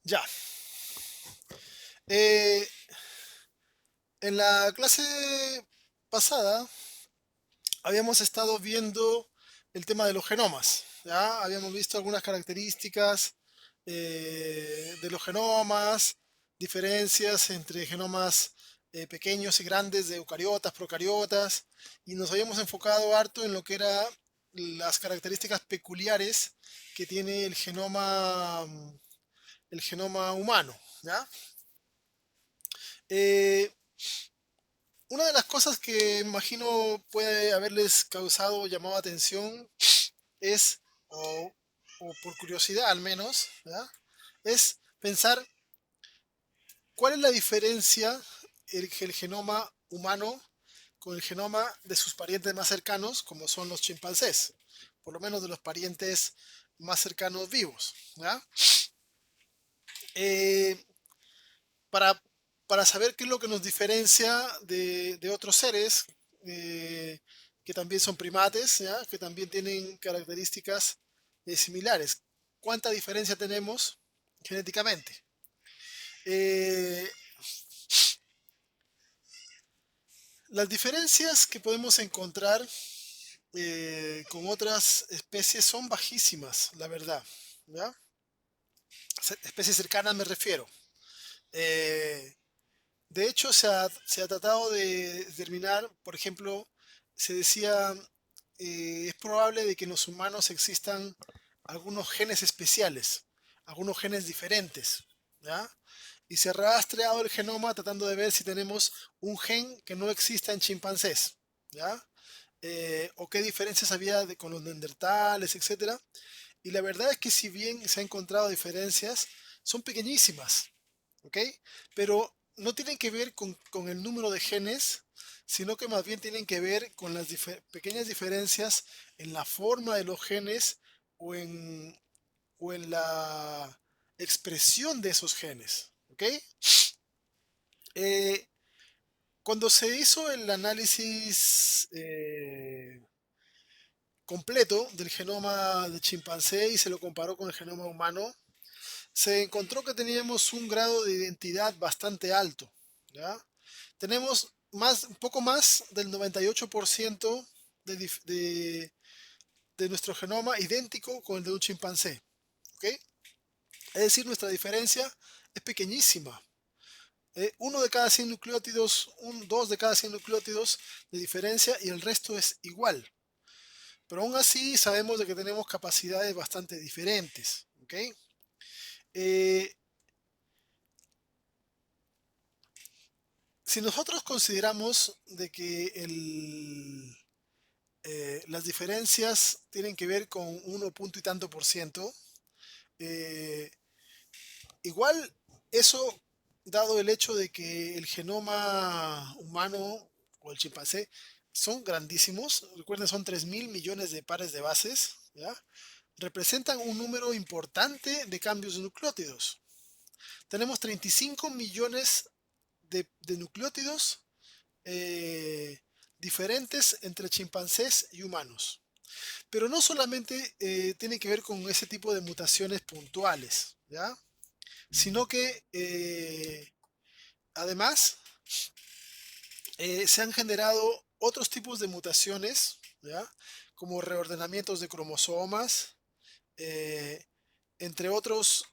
Ya. Eh, en la clase pasada habíamos estado viendo el tema de los genomas. ¿Ya? Habíamos visto algunas características de los genomas, diferencias entre genomas pequeños y grandes de eucariotas, procariotas, y nos habíamos enfocado harto en lo que eran las características peculiares que tiene el genoma humano. ¿Ya? Eh, Una de las cosas que imagino puede haberles causado llamado atención es, o, o por curiosidad al menos, ¿verdad? Es pensar cuál es la diferencia el genoma humano con el genoma de sus parientes más cercanos, como son los chimpancés, por lo menos de los parientes más cercanos vivos. ¿Ya? Eh, para, para saber qué es lo que nos diferencia de otros seres eh, que también son primates, ¿ya? Que también tienen características similares. ¿Cuánta diferencia tenemos genéticamente? Eh, las diferencias que podemos encontrar con otras especies son bajísimas, la verdad. ¿Ya? Especies cercanas me refiero. Eh, De hecho, se ha tratado de determinar, por ejemplo, se decía, es probable de que en los humanos existan algunos genes especiales, algunos genes diferentes, ¿ya? Y se ha rastreado el genoma tratando de ver si tenemos un gen que no exista en chimpancés, ¿ya? O qué diferencias había con los neandertales, etcétera. Y la verdad es que si bien se han encontrado diferencias, son pequeñísimas, ¿ok? Pero no tienen que ver con el número de genes, sino que más bien tienen que ver con las pequeñas diferencias en la forma de los genes o o en la expresión de esos genes, ¿ok? Eh, Cuando se hizo el análisis completo del genoma de chimpancé y se lo comparó con el genoma humano, se encontró que teníamos un grado de identidad bastante alto, ¿ya? Tenemos un poco más del 98% de nuestro genoma idéntico con el de un chimpancé, ¿ok? Es decir, nuestra diferencia es pequeñísima. Uno de cada 100 nucleótidos, dos de cada 100 nucleótidos de diferencia y el resto es igual. Pero aún así sabemos de que tenemos capacidades bastante diferentes, ¿ok? Eh, si nosotros consideramos de que las diferencias tienen que ver con uno punto y tanto por ciento, eh, igual eso, dado el hecho de que el genoma humano o el chimpancé son grandísimos, recuerden son 3.000 millones de pares de bases, ¿ya? Representan un número importante de cambios de nucleótidos. Tenemos 35 millones de nucleótidos eh, diferentes entre chimpancés y humanos. Pero no solamente tiene que ver con ese tipo de mutaciones puntuales, ¿ya? Sino que además se han generado otros tipos de mutaciones, ¿ya? Como reordenamientos de cromosomas, eh, entre otras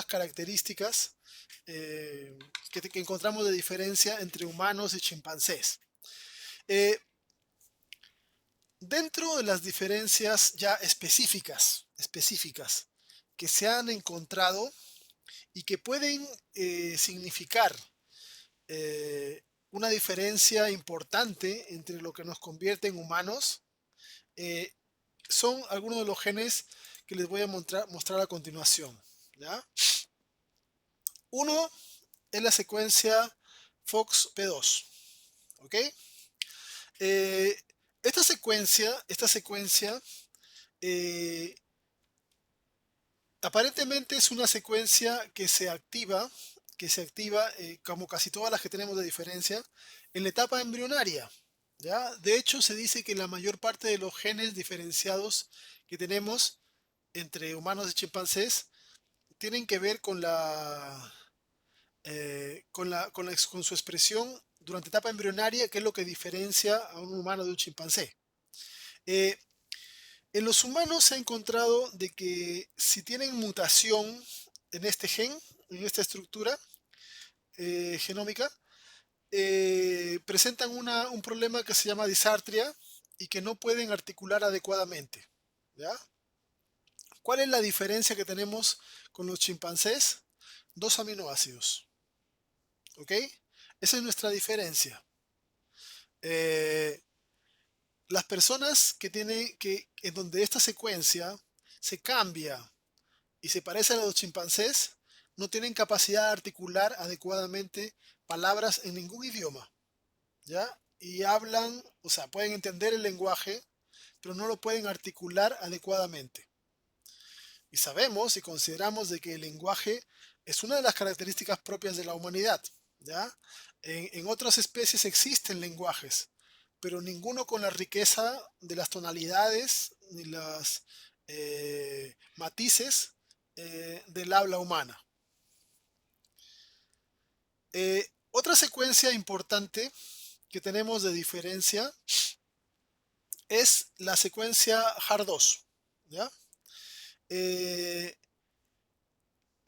características que encontramos de diferencia entre humanos y chimpancés. Eh, Dentro de las diferencias ya específicas que se han encontrado y que pueden significar una diferencia importante entre lo que nos convierte en humanos, eh, son algunos de los genes que les voy a mostrar a continuación. ¿Ya? Uno es la secuencia FOXP2. ¿Ok? Eh, esta secuencia eh, aparentemente es una secuencia que se activa como casi todas las que tenemos de diferencia, en la etapa embrionaria. ¿Ya? De hecho, se dice que la mayor parte de los genes diferenciados que tenemos entre humanos y chimpancés tienen que ver con con su expresión durante etapa embrionaria, que es lo que diferencia a un humano de un chimpancé. Eh, en los humanos se ha encontrado de que si tienen mutación en este gen, en esta estructura genómica, presentan un problema que se llama disartria y que no pueden articular adecuadamente. ¿Ya? ¿Cuál es la diferencia que tenemos con los chimpancés? Dos aminoácidos. ¿Ok? Esa es nuestra diferencia. Eh, las personas que tienen en donde esta secuencia se cambia y se parecen a los chimpancés, no tienen capacidad de articular adecuadamente palabras en ningún idioma, ¿ya? Y hablan, o sea, pueden entender el lenguaje, pero no lo pueden articular adecuadamente. Y sabemos y consideramos de que el lenguaje es una de las características propias de la humanidad, ¿ya? En otras especies existen lenguajes, pero ninguno con la riqueza de las tonalidades ni las matices del habla humana. Otra secuencia importante que tenemos de diferencia es la secuencia HAR2, ¿ya? Eh,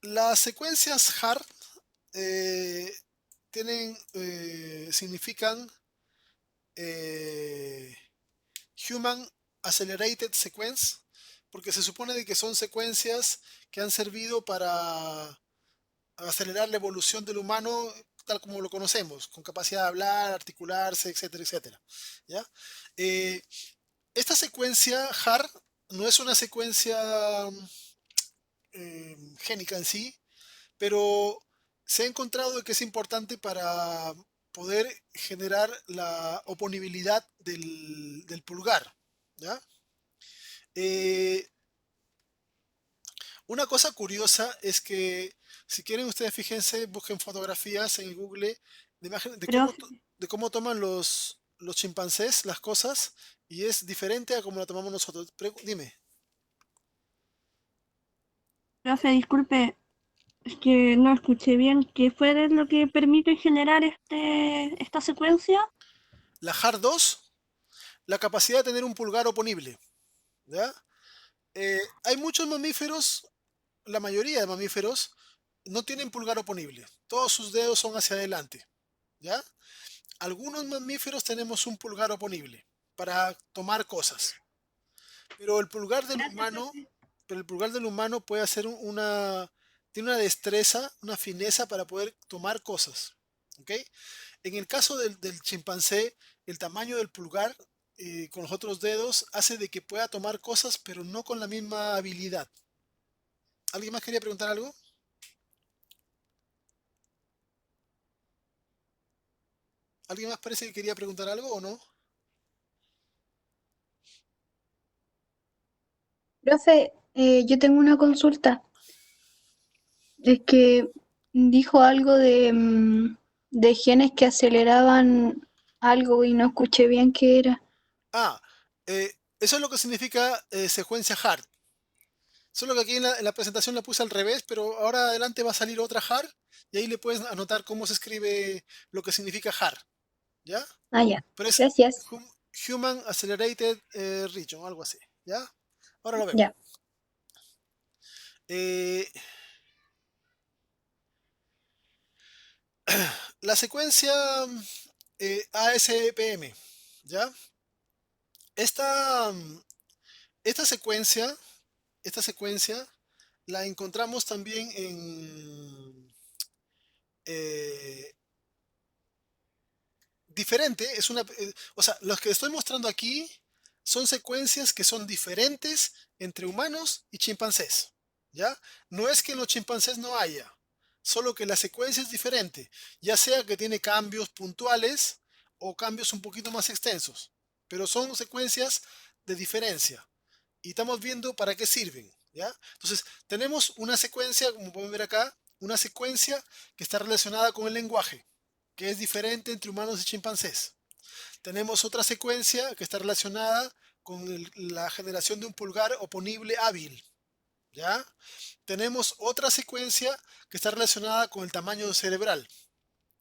las secuencias HAR eh, significan eh, Human Accelerated Sequence, porque se supone de que son secuencias que han servido para acelerar la evolución del humano tal como lo conocemos, con capacidad de hablar, articularse, etcétera, etcétera. ¿Ya? Eh, esta secuencia HAR no es una secuencia génica en sí, pero se ha encontrado que es importante para poder generar la oponibilidad del pulgar. ¿Ya? Eh, una cosa curiosa es que si quieren ustedes fíjense, busquen fotografías en Google de imagen Profe, de cómo toman los chimpancés las cosas y es diferente a cómo la tomamos nosotros. Dime. profe, disculpe, es que no escuché bien. ¿Qué fue de lo que permite generar esta secuencia? La HAR2, la capacidad de tener un pulgar oponible. ¿Ya? Hay muchos mamíferos, la mayoría de mamíferos, no tienen pulgar oponible. Todos sus dedos son hacia adelante. ¿Ya? Algunos mamíferos tenemos un pulgar oponible para tomar cosas. Pero el pulgar del Gracias, humano, profe. pero el pulgar del humano puede hacer tiene una destreza, una fineza para poder tomar cosas. ¿Ok? En el caso del chimpancé, el tamaño del pulgar con los otros dedos hace de que pueda tomar cosas, pero no con la misma habilidad. ¿Alguien más quería preguntar algo? ¿Alguien más parece que quería preguntar algo o no? Profe, yo tengo una consulta. Es que dijo algo de genes que aceleraban algo y no escuché bien qué era. Ah, eso es lo que significa secuencia HART. Solo que aquí en la presentación la puse al revés, pero ahora adelante va a salir otra HAR y ahí le puedes anotar cómo se escribe lo que significa HAR, ¿ya? Ah, ya. Pero es Gracias. Human Accelerated Region, algo así, ¿ya? Ahora lo vemos. Ya. Eh, la secuencia ASPM, ¿ya? Esta, esta secuencia, esta secuencia la encontramos también eh, diferente, o sea, los que estoy mostrando aquí son secuencias que son diferentes entre humanos y chimpancés, ¿ya? No es que en los chimpancés no haya, solo que la secuencia es diferente, ya sea que tiene cambios puntuales o cambios un poquito más extensos, pero son secuencias de diferencia y estamos viendo para qué sirven, ¿ya? Entonces, tenemos una secuencia, como pueden ver acá, una secuencia que está relacionada con el lenguaje, que es diferente entre humanos y chimpancés. Tenemos otra secuencia que está relacionada con la generación de un pulgar oponible hábil, ¿ya? Tenemos otra secuencia que está relacionada con el tamaño cerebral,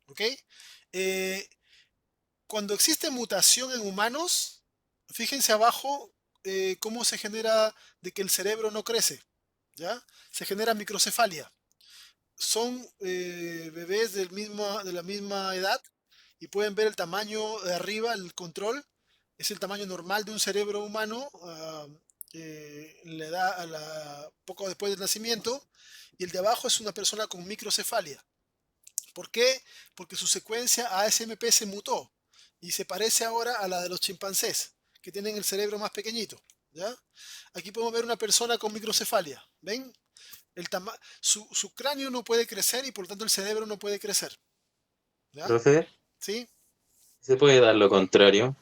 ¿ok? Eh, Cuando existe mutación en humanos, fíjense abajo cómo se genera de que el cerebro no crece, ¿ya? Se genera microcefalia. Son bebés de la misma edad y pueden ver el tamaño de arriba, el control, es el tamaño normal de un cerebro humano poco después del nacimiento, y el de abajo es una persona con microcefalia. ¿Por qué? Porque su secuencia ASMP se mutó y se parece ahora a la de los chimpancés, que tienen el cerebro más pequeñito. ¿Ya? Aquí podemos ver una persona con microcefalia. ¿Ven? Su cráneo no puede crecer y por lo tanto el cerebro no puede crecer. ¿Ya? Profe, ¿Sí? ¿se puede dar lo contrario?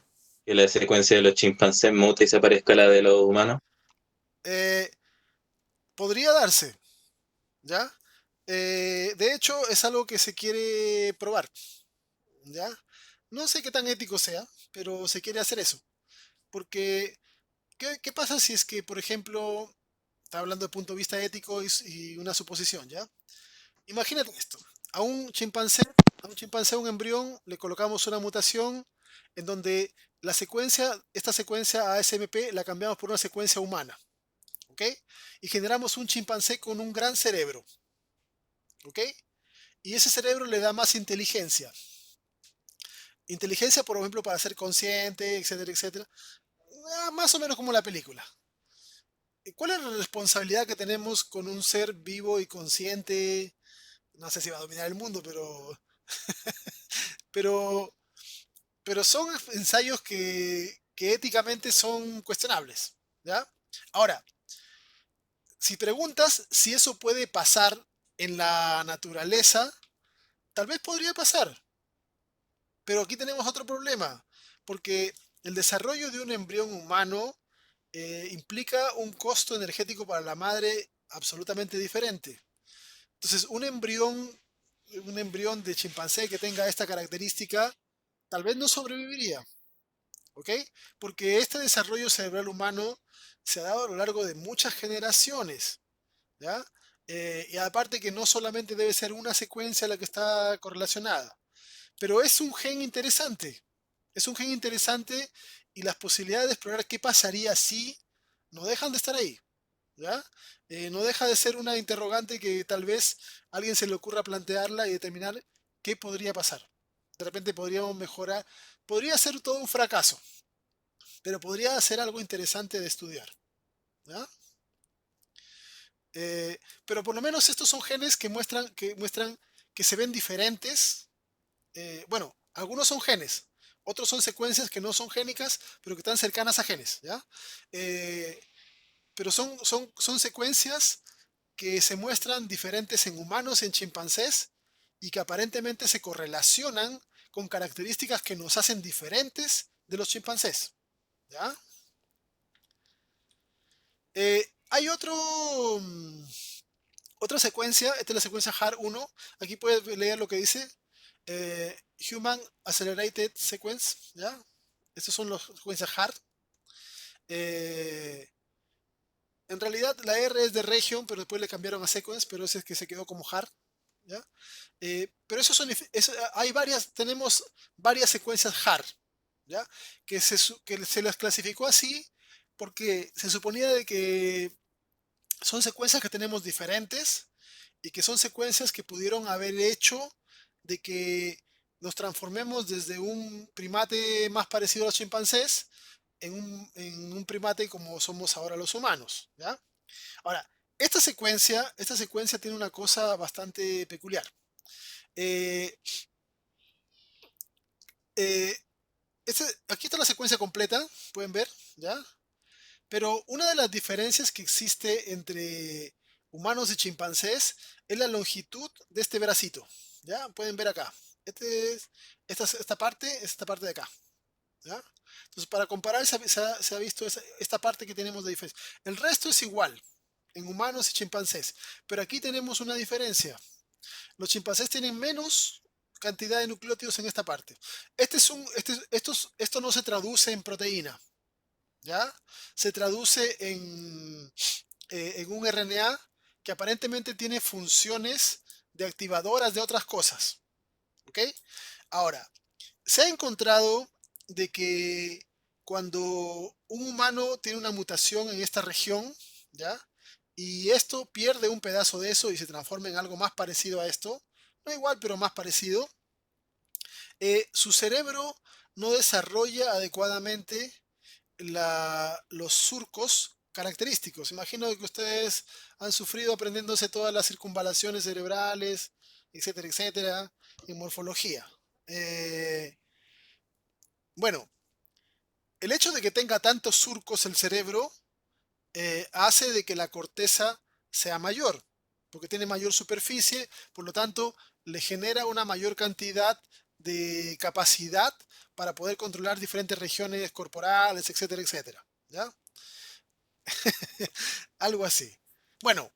Que la secuencia de los chimpancés mute y se parezca a la de los humanos. Eh, Podría darse. ¿Ya? De hecho, es algo que se quiere probar. ¿Ya? No sé qué tan ético sea, pero se quiere hacer eso. Porque ¿qué pasa si es que, por ejemplo, está hablando de punto de vista ético y una suposición, ¿ya? Imagínate esto. A un chimpancé, un embrión, le colocamos una mutación en donde esta secuencia ASMP la cambiamos por una secuencia humana, ¿ok? Y generamos un chimpancé con un gran cerebro, ¿ok? Y ese cerebro le da más inteligencia. Inteligencia, por ejemplo, para ser consciente, etcétera, etcétera. Más o menos como la película. ¿Cuál es la responsabilidad que tenemos con un ser vivo y consciente? No sé si va a dominar el mundo, pero, pero son ensayos que éticamente son cuestionables, ¿ya? Ahora, si preguntas si eso puede pasar en la naturaleza, tal vez podría pasar, pero aquí tenemos otro problema, porque el desarrollo de un embrión humano implica un costo energético para la madre absolutamente diferente. Entonces, un embrión de chimpancé que tenga esta característica, tal vez no sobreviviría, ¿ok? Porque este desarrollo cerebral humano se ha dado a lo largo de muchas generaciones, ¿ya? Y aparte que no solamente debe ser una secuencia la que está correlacionada, pero es un gen interesante y las posibilidades de explorar qué pasaría si no dejan de estar ahí. ¿Ya? No deja de ser una interrogante que tal vez a alguien se le ocurra plantearla y determinar qué podría pasar. De repente podríamos mejorar, podría ser todo un fracaso, pero podría ser algo interesante de estudiar. ¿Ya? Pero por lo menos estos son genes que muestran que se ven diferentes. Bueno, algunos son genes, otros son secuencias que no son génicas, pero que están cercanas a genes. ¿Ya? Eh, pero son secuencias que se muestran diferentes en humanos y en chimpancés y que aparentemente se correlacionan con características que nos hacen diferentes de los chimpancés. ¿Ya? Hay otra secuencia, esta es la secuencia HAR1. Aquí puedes leer lo que dice Human Accelerated Sequence. ¿Ya? Estas son las secuencias HAR. Eh, en realidad la R es de region, pero después le cambiaron a sequence, pero ese es que se quedó como HAR. ¿Ya? Pero tenemos varias secuencias HAR, ¿ya? Que se las clasificó así porque se suponía de que son secuencias que tenemos diferentes y que son secuencias que pudieron haber hecho de que nos transformemos desde un primate más parecido a los chimpancés en un primate como somos ahora los humanos, ¿ya? Ahora, esta secuencia tiene una cosa bastante peculiar. Eh, eh, Aquí está la secuencia completa, pueden ver, ¿ya? Pero una de las diferencias que existe entre humanos y chimpancés es la longitud de este bracito, ¿ya? Pueden ver acá. Esta parte es esta parte de acá, ¿ya? Entonces, para comparar, se ha visto esta parte que tenemos de diferencia. El resto es igual en humanos y chimpancés, pero aquí tenemos una diferencia. Los chimpancés tienen menos cantidad de nucleótidos en esta parte. Esto no se traduce en proteína, ¿ya? Se traduce en un RNA que aparentemente tiene funciones de activadoras de otras cosas. ¿Ok? Ahora, se ha encontrado de que cuando un humano tiene una mutación en esta región, ¿ya? Y esto pierde un pedazo de eso y se transforma en algo más parecido a esto, no igual, pero más parecido, su cerebro no desarrolla adecuadamente los surcos característicos. Imagino que ustedes han sufrido aprendiéndose todas las circunvalaciones cerebrales, etcétera, etcétera, en morfología. Bueno, el hecho de que tenga tantos surcos el cerebro hace de que la corteza sea mayor, porque tiene mayor superficie, por lo tanto, le genera una mayor cantidad de capacidad para poder controlar diferentes regiones corporales, etcétera, etcétera. ¿Ya? Algo así. Bueno,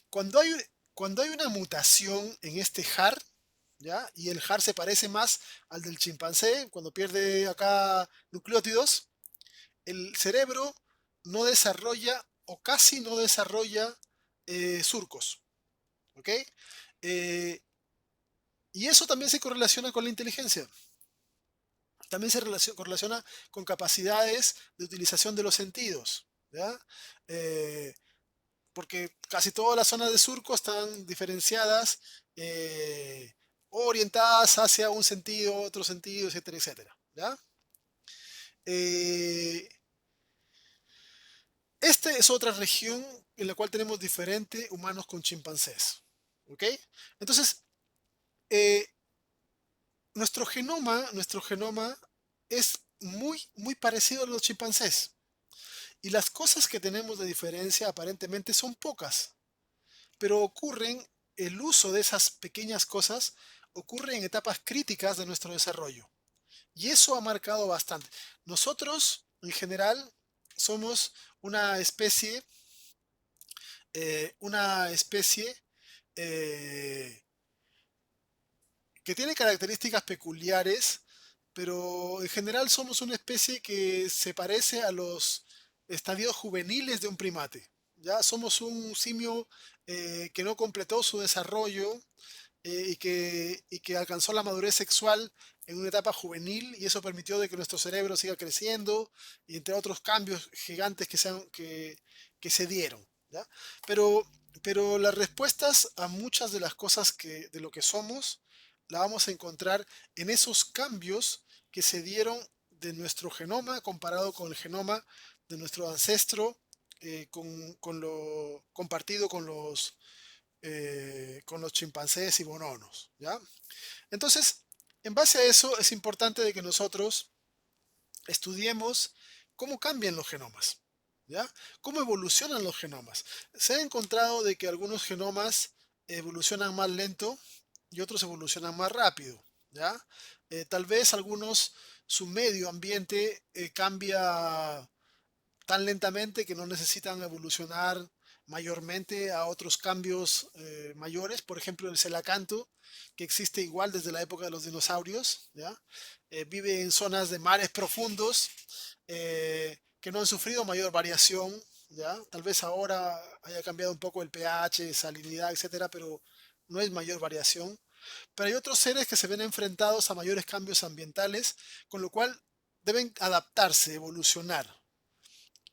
cuando hay, cuando hay una mutación en este HAR, ¿ya? Y el HAR se parece más al del chimpancé, cuando pierde acá nucleótidos, el cerebro no desarrolla o casi no desarrolla surcos. ¿Ok? Eh, y eso también se correlaciona con la inteligencia. También se correlaciona con capacidades de utilización de los sentidos. ¿Ya? Eh, porque casi todas las zonas de surco están diferenciadas o orientadas hacia un sentido, otro sentido, etcétera, etcétera. ¿Ya? Eh, Esta es otra región en la cual tenemos diferentes humanos con chimpancés. ¿Ok? Entonces, eh, nuestro genoma es muy, muy parecido a los chimpancés. Y las cosas que tenemos de diferencia aparentemente son pocas, pero el uso de esas pequeñas cosas ocurre en etapas críticas de nuestro desarrollo. Y eso ha marcado bastante. Nosotros, en general, somos una especie una especie eh, que tiene características peculiares, pero en general somos una especie que se parece a los estadios juveniles de un primate. Ya somos un simio que no completó su desarrollo y que alcanzó la madurez sexual en una etapa juvenil y eso permitió de que nuestro cerebro siga creciendo y entre otros cambios gigantes que se dieron. ¿Ya? Pero, pero las respuestas a muchas de las cosas de lo que somos la vamos a encontrar en esos cambios que se dieron de nuestro genoma comparado con el genoma de nuestro ancestro con lo compartido con los chimpancés y bononos, ¿ya? Entonces, en base a eso es importante de que nosotros estudiemos cómo cambian los genomas, ¿ya? Cómo evolucionan los genomas. Se ha encontrado de que algunos genomas evolucionan más lento y otros evolucionan más rápido, ¿ya? Tal vez su medio ambiente cambia tan lentamente que no necesitan evolucionar mayormente a otros cambios mayores. Por ejemplo, el celacanto, que existe igual desde la época de los dinosaurios, ¿ya? Vive en zonas de mares profundos que no han sufrido mayor variación, ¿ya? Tal vez ahora haya cambiado un poco el pH, salinidad, etcétera, pero no es mayor variación. Pero hay otros seres que se ven enfrentados a mayores cambios ambientales, con lo cual deben adaptarse, evolucionar.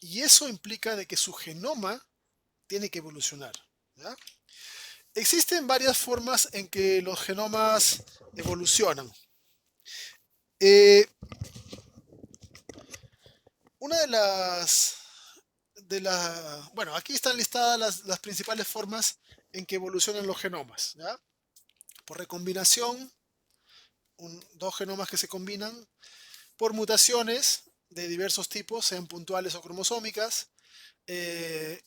Y eso implica de que su genoma tiene que evolucionar. ¿Ya? Existen varias formas en que los genomas evolucionan. Eh, una bueno, aquí están listadas las principales formas en que evolucionan los genomas. ¿Ya? Por recombinación, dos genomas que se combinan, por mutaciones de diversos tipos, sean puntuales o cromosómicas,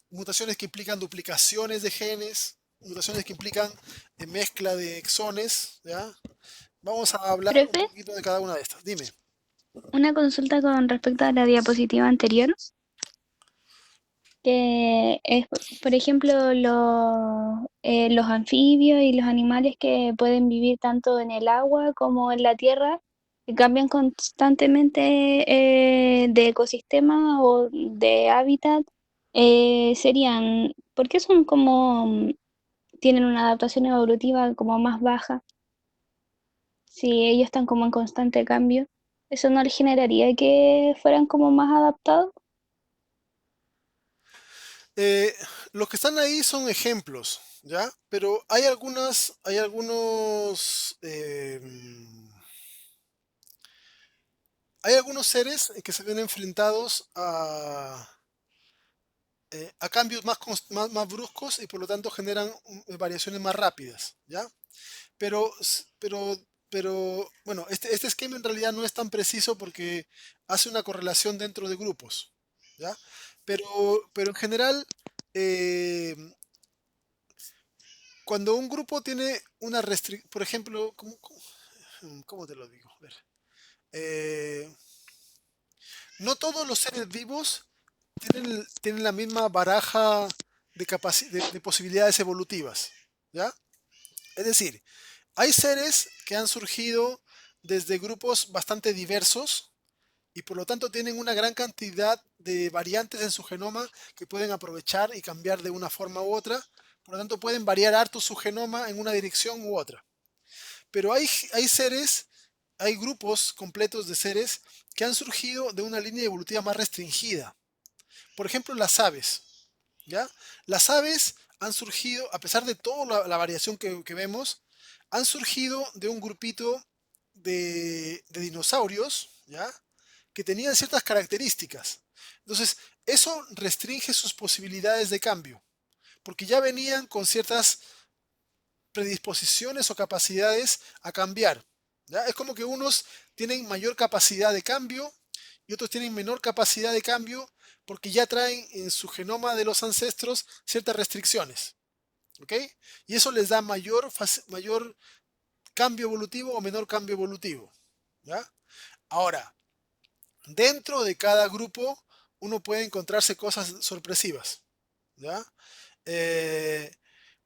mutaciones que implican duplicaciones de genes, mutaciones que implican mezcla de exones, ¿ya? Vamos a hablar un Profe, poquito de cada una de estas. Dime. una consulta con respecto a la diapositiva anterior, que es, por ejemplo, los anfibios y los animales que pueden vivir tanto en el agua como en la tierra, que cambian constantemente de ecosistema o de hábitat. Serían, ¿por qué son como, tienen una adaptación evolutiva como más baja? Si ellos están como en constante cambio, ¿eso no les generaría que fueran como más adaptados? Eh, los que están ahí son ejemplos, ¿ya? Pero hay hay algunos seres que se ven enfrentados a cambios más bruscos y por lo tanto generan variaciones más rápidas, ¿ya? Pero, s- pero, bueno, este esquema en realidad no es tan preciso porque hace una correlación dentro de grupos, ¿ya? Pero en general, eh, cuando un grupo tiene una restricción, por ejemplo, cómo te lo digo? A ver, eh, no todos los seres vivos tienen la misma baraja de posibilidades evolutivas, ¿ya? Es decir, hay seres que han surgido desde grupos bastante diversos y por lo tanto tienen una gran cantidad de variantes en su genoma que pueden aprovechar y cambiar de una forma u otra. Por lo tanto, pueden variar harto su genoma en una dirección u otra. Pero hay grupos completos de seres que han surgido de una línea evolutiva más restringida. Por ejemplo, las aves, ¿ya? Las aves han surgido, a pesar de toda la variación que vemos, han surgido de un grupito de dinosaurios, ¿ya? Que tenían ciertas características. Entonces, eso restringe sus posibilidades de cambio, porque ya venían con ciertas predisposiciones o capacidades a cambiar. ¿Ya? Es como que unos tienen mayor capacidad de cambio y otros tienen menor capacidad de cambio porque ya traen en su genoma de los ancestros ciertas restricciones. ¿Ok? Y eso les da mayor cambio evolutivo o menor cambio evolutivo. ¿Ya? Ahora, dentro de cada grupo uno puede encontrarse cosas sorpresivas. ¿Ya? Eh,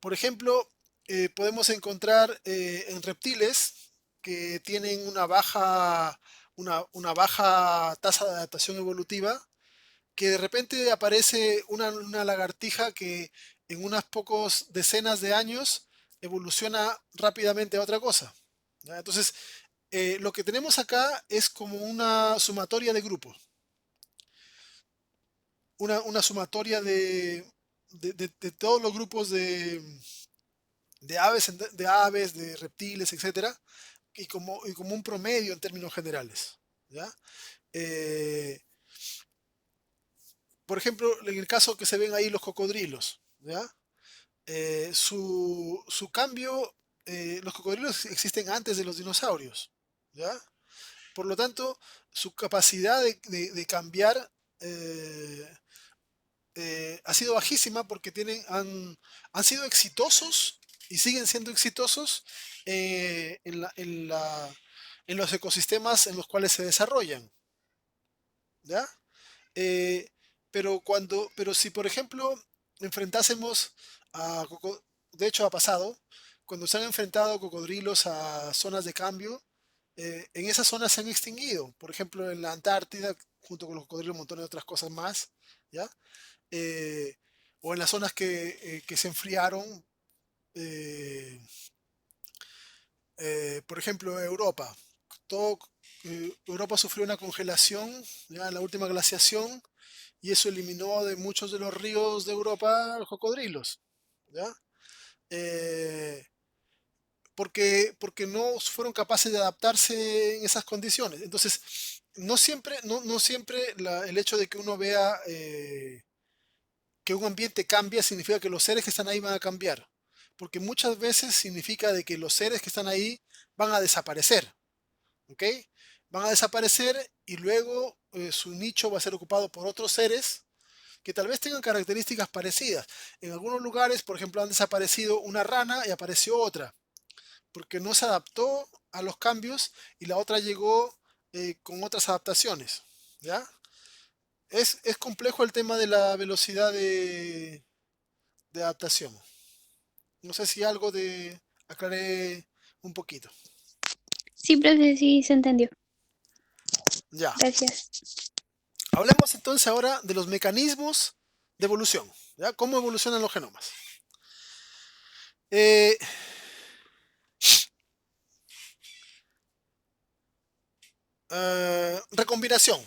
por ejemplo, podemos encontrar en reptiles que tienen una baja tasa de adaptación evolutiva, que de repente aparece una lagartija que en unas pocos decenas de años evoluciona rápidamente a otra cosa. ¿Ya? Entonces, lo que tenemos acá es como una sumatoria de grupos, una sumatoria de todos los grupos de reptiles, etcétera, y como un promedio en términos generales. ¿Ya? Eh, por ejemplo, en el caso que se ven ahí los cocodrilos, ¿ya? Su cambio, los cocodrilos existen antes de los dinosaurios, ¿ya? Por lo tanto, su capacidad de cambiar eh, ha sido bajísima porque han sido exitosos y siguen siendo exitosos en los ecosistemas en los cuales se desarrollan, ¿ya? Eh, pero si por ejemplo enfrentásemos de hecho ha pasado, cuando se han enfrentado cocodrilos a zonas de cambio, en esas zonas se han extinguido, por ejemplo en la Antártida, junto con los cocodrilos, un montón de otras cosas más, ¿ya? eh, o en las zonas que se enfriaron, eh, por ejemplo, Europa. Todo, Europa sufrió una congelación, ya en la última glaciación, y eso eliminó de muchos de los ríos de Europa los cocodrilos, ¿ya? Eh, porque no fueron capaces de adaptarse en esas condiciones. Entonces, no siempre el hecho de que uno vea que un ambiente cambia significa que los seres que están ahí van a cambiar, porque muchas veces significa de que los seres que están ahí van a desaparecer, ¿ok? Van a desaparecer y luego su nicho va a ser ocupado por otros seres que tal vez tengan características parecidas. En algunos lugares, por ejemplo, han desaparecido una rana y apareció otra, porque no se adaptó a los cambios y la otra llegó con otras adaptaciones, ¿ya? Es complejo el tema de la velocidad de adaptación. No sé si algo de aclaré un poquito. Sí, profe, sí se entendió. Ya. Gracias. Hablemos entonces ahora de los mecanismos de evolución, ¿ya? ¿Cómo evolucionan los genomas? Eh, recombinación,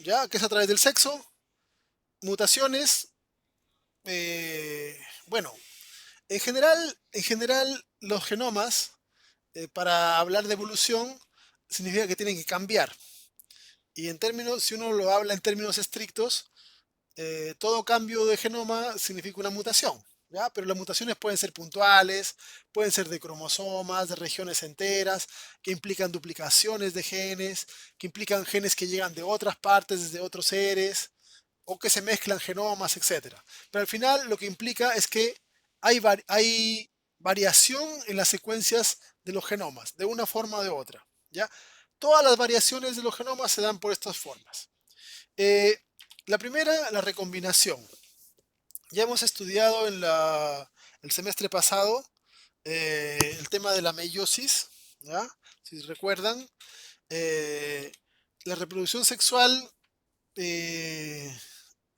¿ya? Que es a través del sexo, mutaciones, bueno, en general los genomas, para hablar de evolución, significa que tienen que cambiar. Y en términos, si uno lo habla en términos estrictos, todo cambio de genoma significa una mutación, ¿ya? Pero las mutaciones pueden ser puntuales, pueden ser de cromosomas, de regiones enteras, que implican duplicaciones de genes, que implican genes que llegan de otras partes, desde otros seres, o que se mezclan genomas, etcétera. Pero al final lo que implica es que hay variación en las secuencias de los genomas, de una forma o de otra, ¿ya? Todas las variaciones de los genomas se dan por estas formas. Eh, la primera, la recombinación. Ya hemos estudiado en el semestre pasado el tema de la meiosis, ¿ya? Si recuerdan, eh, la reproducción sexual, eh,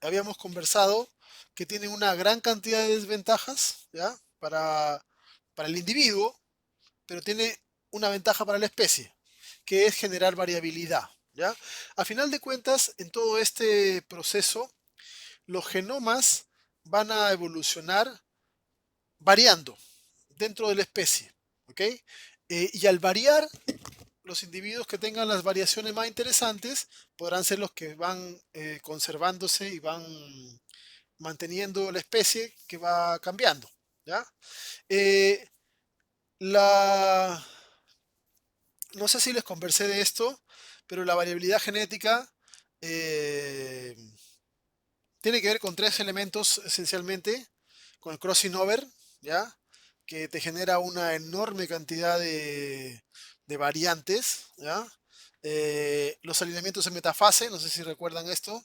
habíamos conversado que tiene una gran cantidad de desventajas, ¿ya? Para el individuo, pero tiene una ventaja para la especie, que es generar variabilidad, ¿ya? A final de cuentas, en todo este proceso, los genomas van a evolucionar variando dentro de la especie, ¿ok? Y al variar, los individuos que tengan las variaciones más interesantes podrán ser los que van conservándose y van manteniendo la especie que va cambiando, ¿ya? Eh, la, no sé si les conversé de esto, pero la variabilidad genética eh, tiene que ver con tres elementos esencialmente, con el crossing over, ¿ya? Que te genera una enorme cantidad de variantes, ¿ya? Los alineamientos en metafase, no sé si recuerdan esto,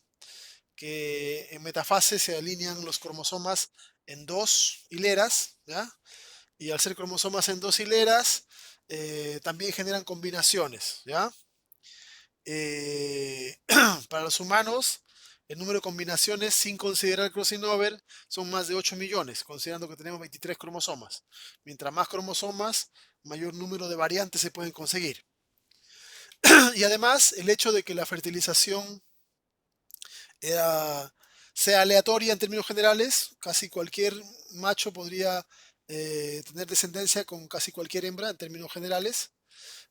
que en metafase se alinean los cromosomas en dos hileras, ¿ya? Y al ser cromosomas en dos hileras, también generan combinaciones, ¿ya? Eh, para los humanos, el número de combinaciones sin considerar el crossing over son más de 8 millones, considerando que tenemos 23 cromosomas. Mientras más cromosomas, mayor número de variantes se pueden conseguir. Y además, el hecho de que la fertilización sea aleatoria en términos generales, casi cualquier macho podría tener descendencia con casi cualquier hembra en términos generales.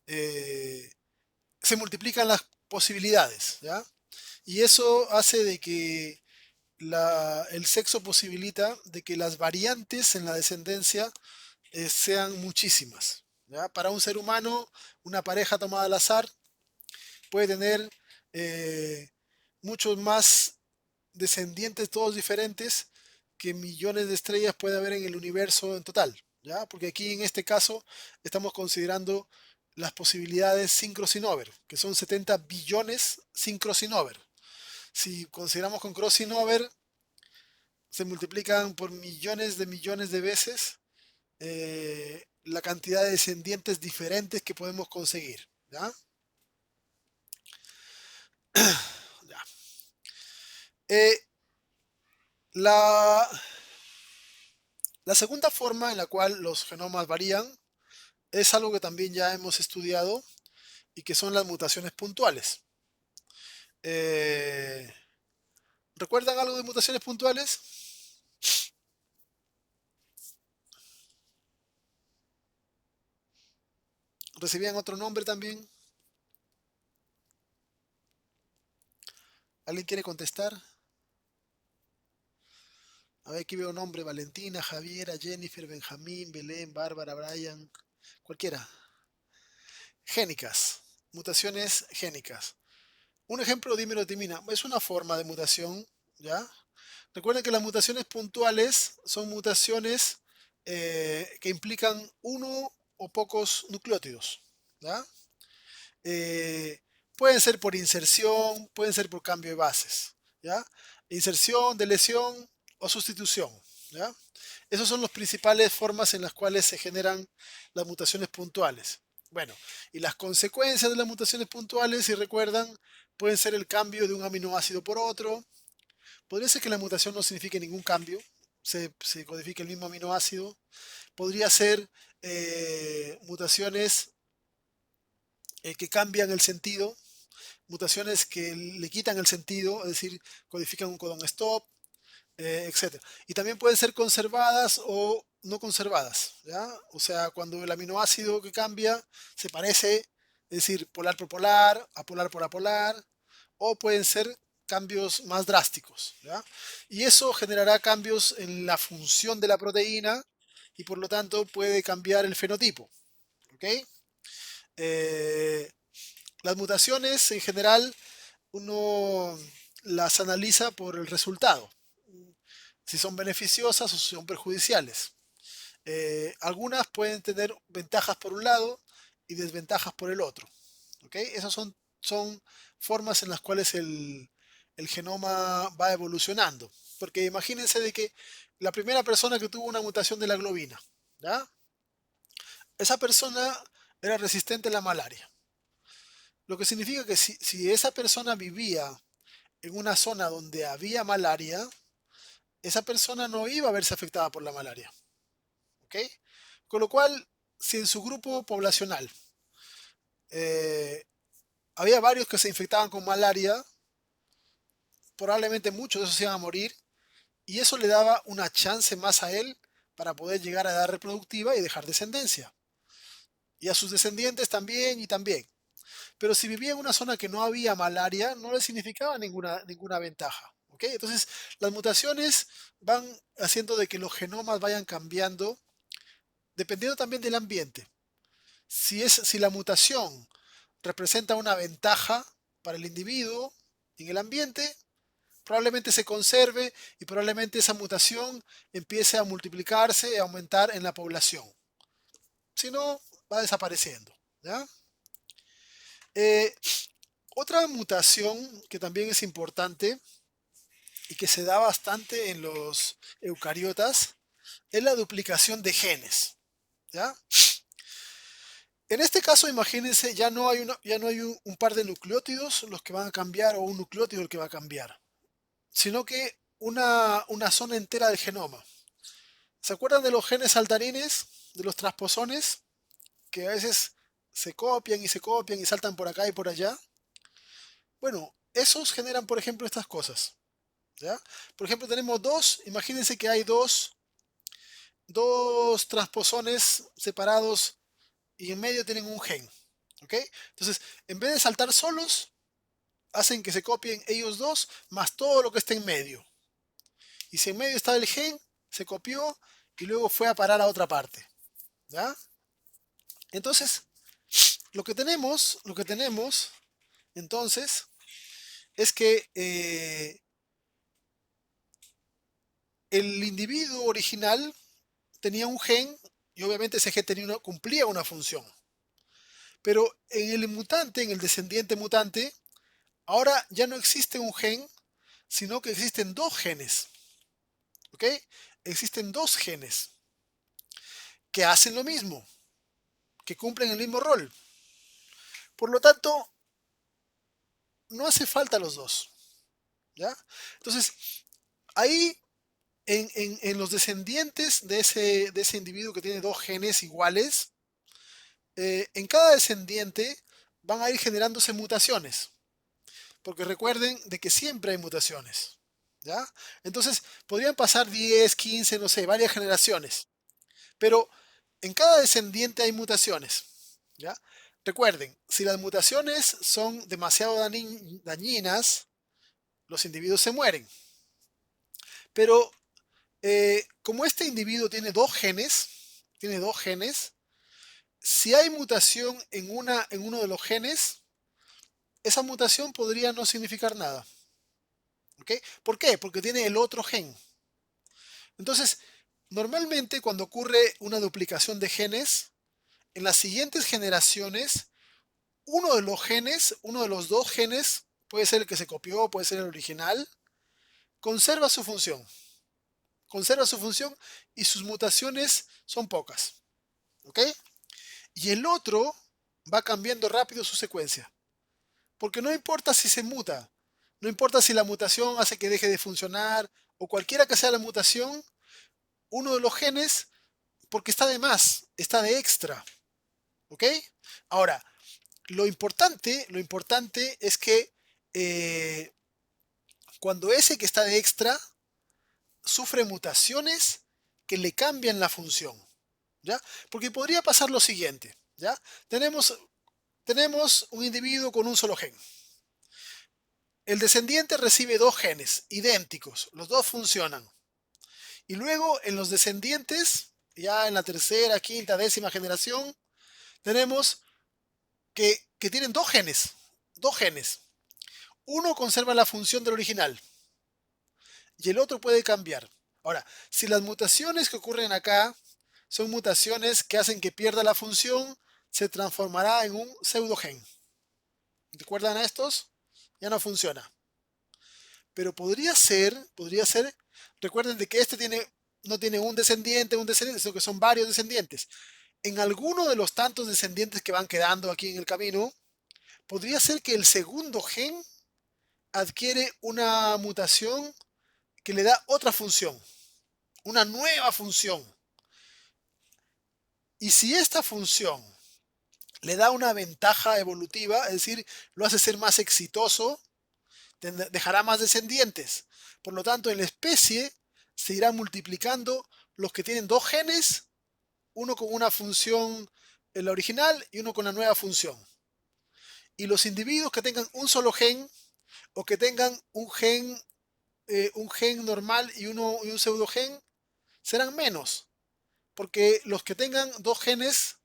eh, Se multiplican las posibilidades, ¿ya? Y eso hace de que el sexo posibilita de que las variantes en la descendencia sean muchísimas, ¿ya? Para un ser humano, una pareja tomada al azar puede tener eh, muchos más descendientes, todos diferentes, que millones de estrellas puede haber en el universo en total, ¿ya? Porque aquí en este caso estamos considerando las posibilidades sin crossing over, que son 70 billones sin crossing over. Si consideramos con crossing over, se multiplican por millones de veces la cantidad de descendientes diferentes que podemos conseguir, ¿ya? Ya. Eh, la, la segunda forma en la cual los genomas varían es algo que también ya hemos estudiado y que son las mutaciones puntuales. Eh, ¿Recuerdan algo de mutaciones puntuales? ¿Recibían otro nombre también? ¿Alguien quiere contestar? A ver, aquí veo nombre: Valentina, Javiera, Jennifer, Benjamín, Belén, Bárbara, Brian, cualquiera. Génicas, mutaciones génicas. Un ejemplo de dimina es una forma de mutación, ¿ya? Recuerden que las mutaciones puntuales son mutaciones que implican uno o pocos nucleótidos, ¿ya? Eh, Pueden ser por inserción, pueden ser por cambio de bases, ¿ya? Inserción, deleción o sustitución, ¿ya? Esas son las principales formas en las cuales se generan las mutaciones puntuales. Bueno, y las consecuencias de las mutaciones puntuales, si recuerdan, pueden ser el cambio de un aminoácido por otro, Podría ser que la mutación no signifique ningún cambio, se codifique el mismo aminoácido. Podría ser mutaciones que cambian el sentido, mutaciones que le quitan el sentido, es decir, codifican un codón stop, etc. Y también pueden ser conservadas o no conservadas, ¿ya? O sea, cuando el aminoácido que cambia se parece, es decir, polar por polar, apolar por apolar, o pueden ser cambios más drásticos, ¿ya? Y eso generará cambios en la función de la proteína y por lo tanto puede cambiar el fenotipo, ¿ok? Eh, las mutaciones en general uno las analiza por el resultado, si son beneficiosas o si son perjudiciales. Algunas pueden tener ventajas por un lado y desventajas por el otro. ¿Ok? Esas son formas en las cuales el genoma va evolucionando. Porque imagínense de que la primera persona que tuvo una mutación de la globina, ¿ya? Esa persona era resistente a la malaria. Lo que significa que si esa persona vivía en una zona donde había malaria, esa persona no iba a verse afectada por la malaria. ¿Ok? Con lo cual, si en su grupo poblacional eh, había varios que se infectaban con malaria, probablemente muchos de esos iban a morir y eso le daba una chance más a él para poder llegar a edad reproductiva y dejar descendencia. Y a sus descendientes también y también. Pero si vivía en una zona que no había malaria, no le significaba ninguna ventaja. ¿Ok? Entonces, las mutaciones van haciendo de que los genomas vayan cambiando dependiendo también del ambiente. Si la mutación representa una ventaja para el individuo en el ambiente, probablemente se conserve y probablemente esa mutación empiece a multiplicarse y a aumentar en la población. Si no, va desapareciendo, ¿ya? Otra mutación que también es importante y que se da bastante en los eucariotas es la duplicación de genes, ¿ya? En este caso, imagínense, ya no hay un par de nucleótidos los que van a cambiar o un nucleótido el que va a cambiar, sino que una zona entera del genoma. ¿Se acuerdan de los genes saltarines, de los transposones, que a veces se copian y saltan por acá y por allá? Bueno, esos generan, por ejemplo, estas cosas, ¿ya? Por ejemplo, tenemos imagínense que hay dos transposones separados y en medio tienen un gen, ¿ok? Entonces, en vez de saltar solos, hacen que se copien ellos dos más todo lo que está en medio. Y si en medio está el gen, se copió y luego fue a parar a otra parte, ¿ya? Entonces, lo que tenemos entonces es que el individuo original tenía un gen y obviamente ese gen cumplía una función. Pero en el mutante, en el descendiente mutante, ahora ya no existe un gen, sino que existen dos genes. ¿Ok? Existen dos genes que hacen lo mismo, que cumplen el mismo rol. Por lo tanto, no hace falta los dos, ¿ya? Entonces, ahí en los descendientes de ese individuo que tiene dos genes iguales, en cada descendiente van a ir generándose mutaciones. Porque recuerden de que siempre hay mutaciones, ¿ya? Entonces, podrían pasar 10, 15, no sé, varias generaciones. Pero en cada descendiente hay mutaciones, ¿ya? Recuerden, si las mutaciones son demasiado dañinas, los individuos se mueren. Pero como este individuo tiene dos genes, si hay mutación en uno de los genes, esa mutación podría no significar nada. ¿Ok? ¿Por qué? Porque tiene el otro gen. Entonces, normalmente cuando ocurre una duplicación de genes, en las siguientes generaciones, uno de los dos genes, puede ser el que se copió, puede ser el original, conserva su función. Y sus mutaciones son pocas. ¿Ok? Y el otro va cambiando rápido su secuencia. Porque no importa si se muta, No importa si la mutación hace que deje de funcionar o cualquiera que sea la mutación, uno de los genes, porque está de más, está de extra. ¿Ok? Ahora, lo importante es que cuando ese que está de extra sufre mutaciones que le cambian la función, ¿ya? Porque podría pasar lo siguiente, ¿ya? Tenemos un individuo con un solo gen. El descendiente recibe dos genes idénticos, los dos funcionan. Y luego en los descendientes, ya en la tercera, quinta, décima generación, tenemos que tienen dos genes. Uno conserva la función del original y el otro puede cambiar. Ahora, si las mutaciones que ocurren acá son mutaciones que hacen que pierda la función, se transformará en un pseudogen. ¿Recuerdan a estos? Ya no funciona. Pero podría ser, recuerden de que no tiene un descendiente, sino que son varios descendientes. En alguno de los tantos descendientes que van quedando aquí en el camino, podría ser que el segundo gen adquiere una mutación que le da otra función, una nueva función. Y si esta función le da una ventaja evolutiva, es decir, lo hace ser más exitoso, dejará más descendientes. Por lo tanto, en la especie se irá multiplicando los que tienen dos genes, uno con una función en la original y uno con la nueva función. Y los individuos que tengan un solo gen o que tengan un gen normal y un pseudogen serán menos, porque los que tengan dos genes,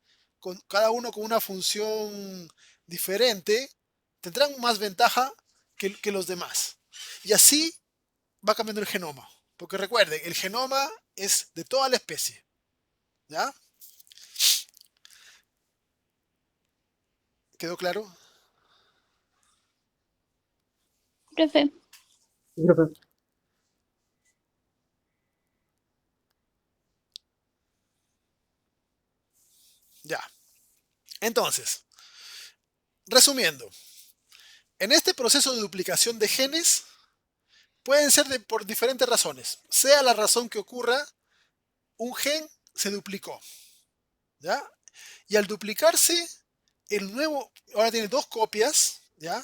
cada uno con una función diferente, tendrán más ventaja que los demás. Y así va cambiando el genoma. Porque recuerden, el genoma es de toda la especie. ¿Ya? ¿Quedó claro? Profe. Ya. Entonces, resumiendo, en este proceso de duplicación de genes, pueden ser por diferentes razones. Sea la razón que ocurra, un gen se duplicó. ¿Ya? Y al duplicarse, el nuevo ahora tiene dos copias, ¿ya?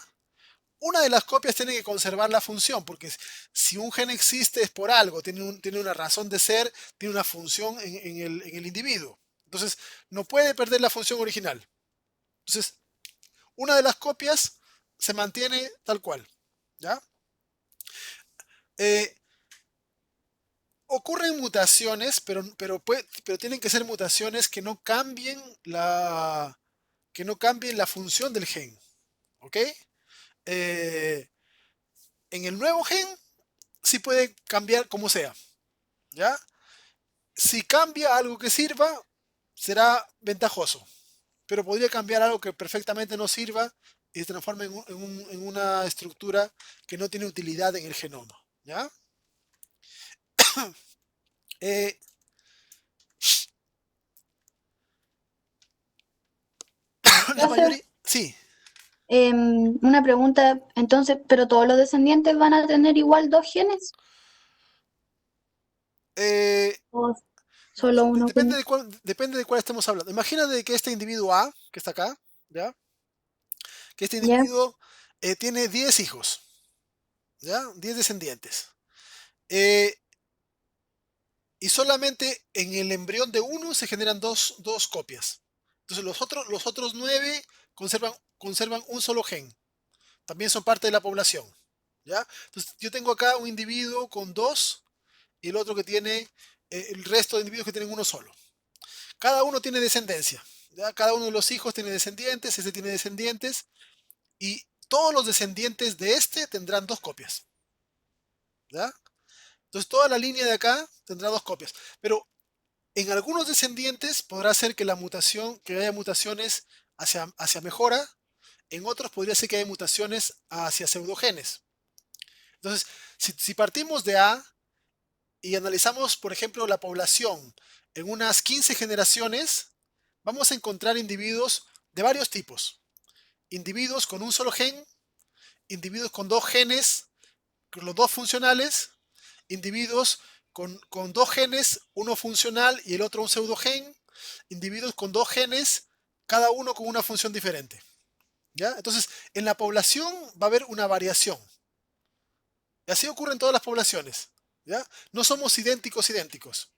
Una de las copias tiene que conservar la función, porque si un gen existe es por algo, tiene una razón de ser, tiene una función en el individuo. Entonces, no puede perder la función original. Entonces, una de las copias se mantiene tal cual, ¿ya? Ocurren mutaciones, pero tienen que ser mutaciones que no cambien la función del gen, ¿ok? En el nuevo gen sí puede cambiar como sea, ¿ya? Si cambia algo que sirva, será ventajoso, pero podría cambiar algo que perfectamente no sirva y se transforme en una estructura que no tiene utilidad en el genoma, ¿ya? La mayoría, sí. Una pregunta, entonces, ¿pero todos los descendientes van a tener igual dos genes? ¿O solo uno? Depende de cuál estemos hablando. Imagínate que este individuo A, que está acá, ¿ya? Que este ¿Ya? individuo tiene 10 hijos, ¿ya? 10 descendientes. Y solamente en el embrión de uno se generan dos copias. Entonces los otros 9 conservan un solo gen. También son parte de la población, ¿ya? Entonces yo tengo acá un individuo con dos y el otro que tiene, el resto de individuos que tienen uno solo. Cada uno tiene descendencia, ¿ya? Cada uno de los hijos tiene descendientes, ese tiene descendientes, y todos los descendientes de este tendrán dos copias, ¿ya? Entonces toda la línea de acá tendrá dos copias, pero en algunos descendientes podrá ser que haya mutaciones hacia mejora, en otros podría ser que haya mutaciones hacia pseudogenes. Entonces, si partimos de A y analizamos, por ejemplo, la población en unas 15 generaciones, vamos a encontrar individuos de varios tipos. Individuos con un solo gen, individuos con dos genes, con los dos funcionales, individuos con dos genes, uno funcional y el otro un pseudogen, individuos con dos genes, cada uno con una función diferente. ¿Ya? Entonces, en la población va a haber una variación. Y así ocurre en todas las poblaciones. ¿Ya? No somos idénticos.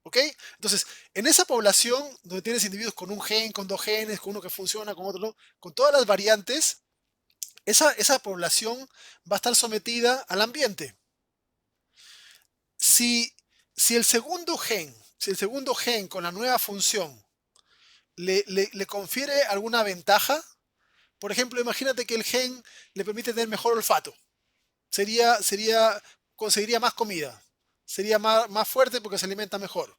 ¿Ok? Entonces, en esa población donde tienes individuos con un gen, con dos genes, con uno que funciona, con otro no, con todas las variantes, esa población va a estar sometida al ambiente. Si el segundo gen con la nueva función le confiere alguna ventaja, por ejemplo, imagínate que el gen le permite tener mejor olfato. Conseguiría más comida. Sería más fuerte porque se alimenta mejor.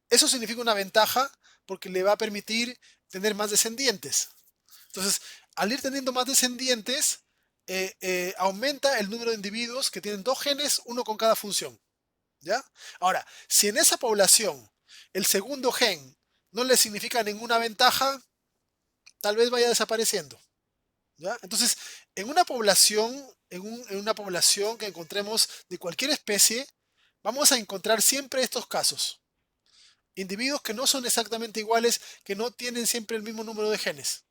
Eso significa una ventaja porque le va a permitir tener más descendientes. Entonces, al ir teniendo más descendientes, aumenta el número de individuos que tienen dos genes, uno con cada función. ¿Ya? Ahora, si en esa población el segundo gen no le significa ninguna ventaja, tal vez vaya desapareciendo. ¿Ya? Entonces, en una población, en una población que encontremos de cualquier especie, vamos a encontrar siempre estos casos. Individuos que no son exactamente iguales, que no tienen siempre el mismo número de genes.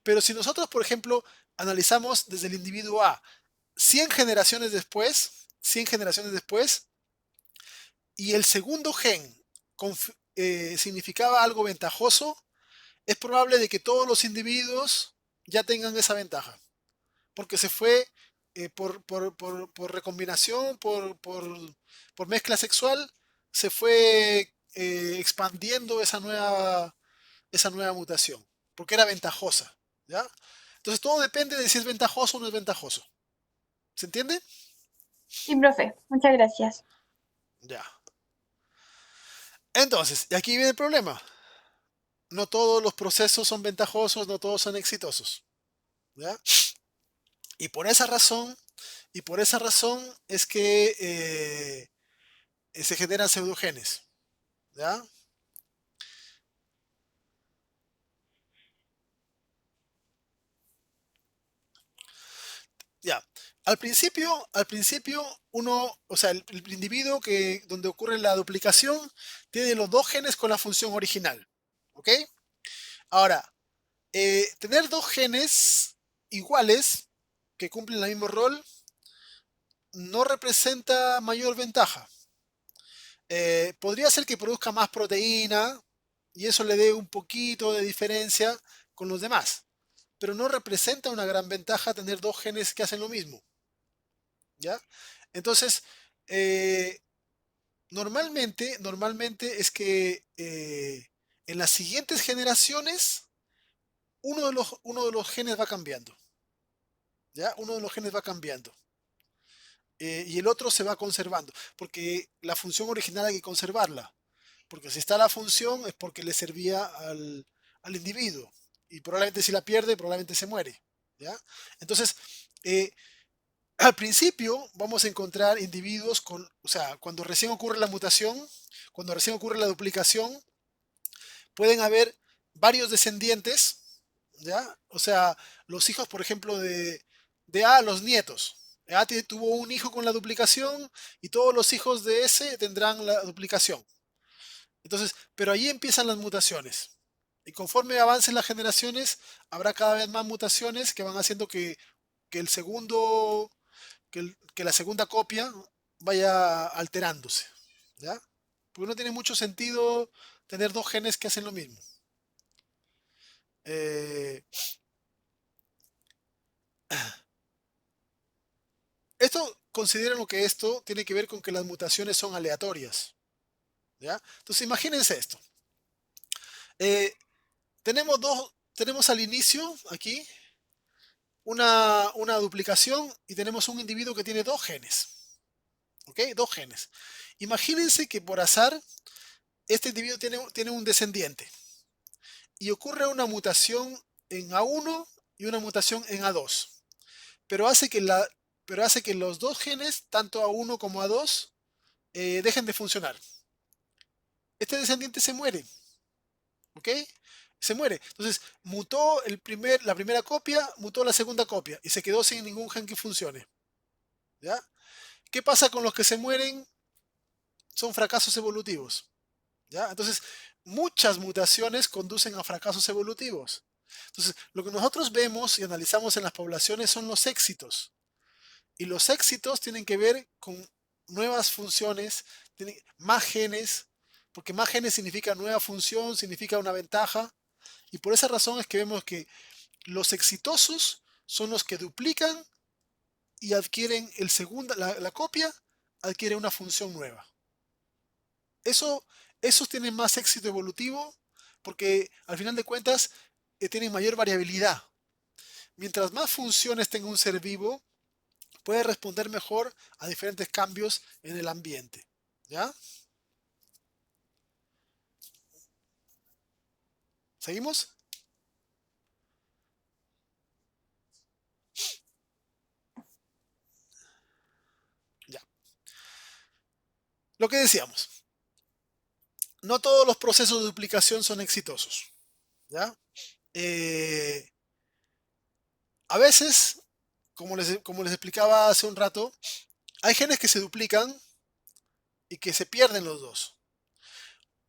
Pero si nosotros, por ejemplo, analizamos desde el individuo A 100 generaciones después, y el segundo gen significaba algo ventajoso, es probable de que todos los individuos ya tengan esa ventaja. Porque se fue por recombinación, por mezcla sexual, se fue expandiendo esa nueva mutación, porque era ventajosa. ¿Ya? Entonces todo depende de si es ventajoso o no es ventajoso. ¿Se entiende? Sí, profe, muchas gracias. Ya. Entonces, y aquí viene el problema. No todos los procesos son ventajosos, no todos son exitosos. ¿Ya? Y por esa razón es que se generan pseudogenes. ¿Ya? Ya. Al principio, uno, o sea, el individuo donde ocurre la duplicación tiene los dos genes con la función original. ¿Ok? Ahora, tener dos genes iguales que cumplen el mismo rol no representa mayor ventaja. Podría ser que produzca más proteína y eso le dé un poquito de diferencia con los demás, pero no representa una gran ventaja tener dos genes que hacen lo mismo. ¿Ya? Entonces, normalmente es que en las siguientes generaciones uno de los genes va cambiando. ¿Ya? Uno de los genes va cambiando. Y el otro se va conservando, porque la función original hay que conservarla, porque si está la función es porque le servía al individuo, y probablemente si la pierde, probablemente se muere. ¿Ya? Entonces, al principio vamos a encontrar individuos o sea, cuando recién ocurre la mutación, cuando recién ocurre la duplicación, pueden haber varios descendientes, ¿ya? O sea, los hijos, por ejemplo, de A, los nietos. A tuvo un hijo con la duplicación y todos los hijos de ese tendrán la duplicación. Entonces, pero ahí empiezan las mutaciones. Y conforme avancen las generaciones, habrá cada vez más mutaciones que van haciendo que el segundo, que la segunda copia vaya alterándose. ¿Ya? Porque no tiene mucho sentido tener dos genes que hacen lo mismo. Consideren lo que esto tiene que ver con que las mutaciones son aleatorias. ¿Ya? Entonces imagínense esto. Tenemos al inicio aquí una duplicación y tenemos un individuo que tiene dos genes. ¿Ok? Dos genes. Imagínense que por azar este individuo tiene un descendiente y ocurre una mutación en A1 y una mutación en A2. Pero hace que los dos genes, tanto A1 como A2, dejen de funcionar. Este descendiente se muere. ¿Ok? se muere. Entonces, mutó la primera copia, mutó la segunda copia y se quedó sin ningún gen que funcione. ¿Ya? ¿Qué pasa con los que se mueren? Son fracasos evolutivos. ¿Ya? Entonces, muchas mutaciones conducen a fracasos evolutivos. Entonces, lo que nosotros vemos y analizamos en las poblaciones son los éxitos. Y los éxitos tienen que ver con nuevas funciones, más genes, porque más genes significa nueva función, significa una ventaja. Y por esa razón es que vemos que los exitosos son los que duplican y adquieren la copia, adquiere una función nueva. Esos tienen más éxito evolutivo porque al final de cuentas tienen mayor variabilidad. Mientras más funciones tenga un ser vivo, puede responder mejor a diferentes cambios en el ambiente. ¿Ya? ¿Seguimos? Ya. Lo que decíamos. No todos los procesos de duplicación son exitosos. ¿Ya? A veces, como les explicaba hace un rato, hay genes que se duplican y que se pierden los dos.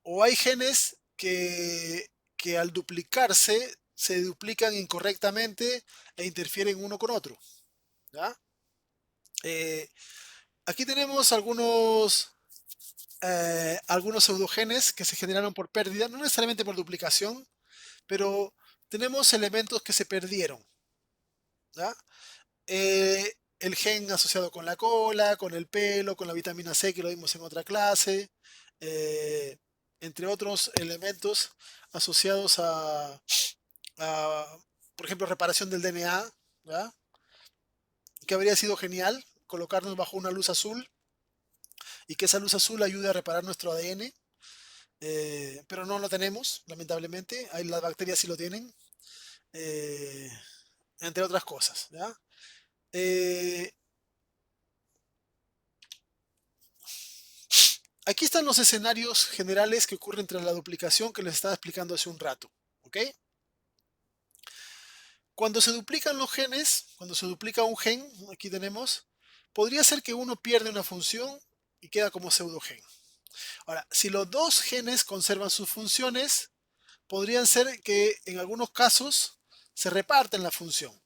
O hay genes que al duplicarse se duplican incorrectamente e interfieren uno con otro. ¿Ya? Aquí tenemos algunos pseudogenes que se generaron por pérdida, no necesariamente por duplicación, pero tenemos elementos que se perdieron. ¿Ya? El gen asociado con la cola, con el pelo, con la vitamina C, que lo vimos en otra clase, entre otros elementos asociados a, por ejemplo, reparación del DNA, ¿ya? Que habría sido genial colocarnos bajo una luz azul y que esa luz azul ayude a reparar nuestro ADN, pero no lo tenemos, lamentablemente. Ahí las bacterias sí lo tienen, eh, entre otras cosas, ¿ya? Aquí están los escenarios generales que ocurren tras la duplicación que les estaba explicando hace un rato. ¿Ok? Cuando se duplican los genes, cuando se duplica un gen, aquí tenemos, podría ser que uno pierde una función y queda como pseudogen. Ahora, si los dos genes conservan sus funciones, podrían ser que en algunos casos se reparten la función.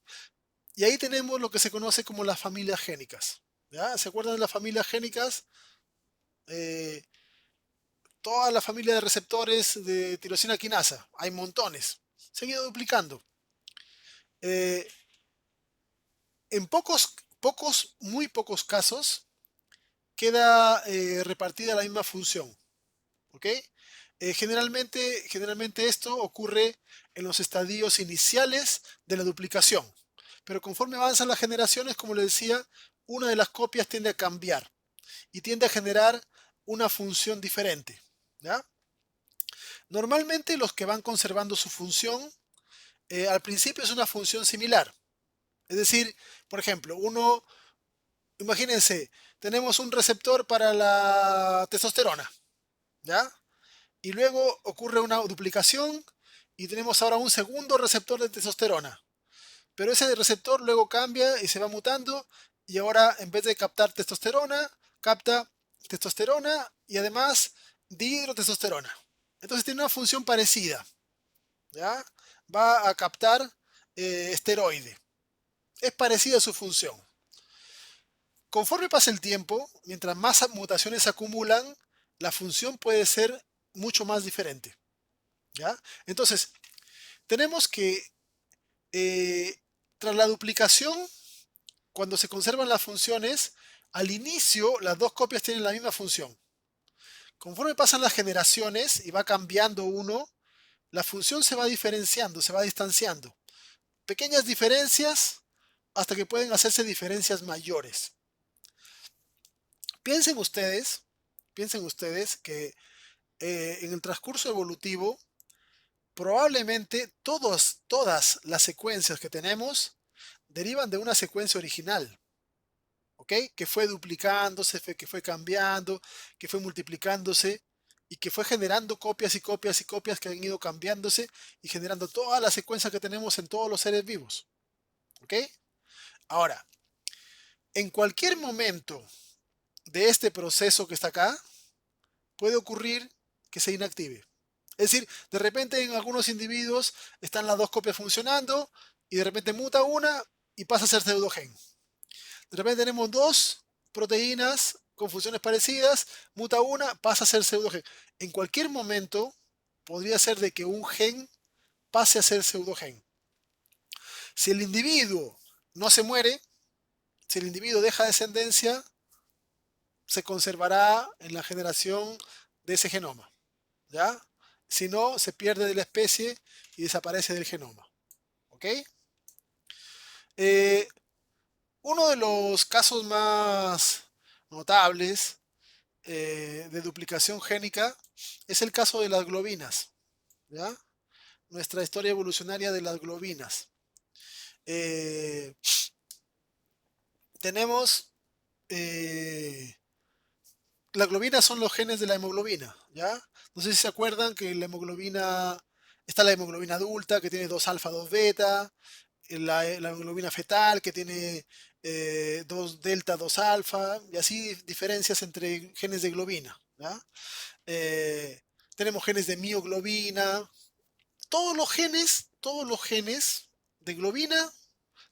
Y ahí tenemos lo que se conoce como las familias génicas. ¿Ya? ¿Se acuerdan de las familias génicas? Toda la familia de receptores de tirosina quinasa. Hay montones. Se han ido duplicando. Eh, en muy pocos casos queda repartida la misma función. ¿Ok? Generalmente esto ocurre en los estadios iniciales de la duplicación. Pero conforme avanzan las generaciones, como les decía, una de las copias tiende a cambiar y tiende a generar una función diferente. ¿Ya? Normalmente los que van conservando su función, al principio es una función similar. Es decir, por ejemplo, imagínense, tenemos un receptor para la testosterona, ¿ya? Y luego ocurre una duplicación y tenemos ahora un segundo receptor de testosterona. Pero ese receptor luego cambia y se va mutando y ahora en vez de captar testosterona, capta testosterona y además dihidrotestosterona. Entonces tiene una función parecida, ¿ya? Va a captar esteroide. Es parecida a su función. Conforme pasa el tiempo, mientras más mutaciones se acumulan, la función puede ser mucho más diferente. ¿Ya? Entonces, tenemos que tras la duplicación, cuando se conservan las funciones, al inicio las dos copias tienen la misma función. Conforme pasan las generaciones y va cambiando uno, la función se va diferenciando, se va distanciando. Pequeñas diferencias hasta que pueden hacerse diferencias mayores. Piensen ustedes que en el transcurso evolutivo, probablemente todas las secuencias que tenemos derivan de una secuencia original, ¿ok? Que fue duplicándose, que fue cambiando, que fue multiplicándose. y que fue generando copias y copias y copias que han ido cambiándose y generando toda la secuencia que tenemos en todos los seres vivos. ¿Ok? Ahora, en cualquier momento de este proceso que está acá, puede ocurrir que se inactive. Es decir, de repente en algunos individuos están las dos copias funcionando y de repente muta una y pasa a ser pseudogen. De repente tenemos dos proteínas con funciones parecidas, muta una, pasa a ser pseudogen. En cualquier momento podría ser de que un gen pase a ser pseudogen. Si el individuo no se muere, si el individuo deja descendencia, se conservará en la generación de ese genoma, ¿ya? Si no, se pierde de la especie y desaparece del genoma, ¿ok? Uno de los casos más notables de duplicación génica es el caso de las globinas, ¿ya? Nuestra historia evolucionaria de las globinas. Tenemos las globinas son los genes de la hemoglobina, ¿ya? No sé si se acuerdan que la hemoglobina, está la hemoglobina adulta que tiene 2 alfa, 2 beta, la hemoglobina fetal que tiene 2 delta, 2 alfa, y así diferencias entre genes de globina, ¿ya? Eh, tenemos genes de mioglobina, todos los genes de globina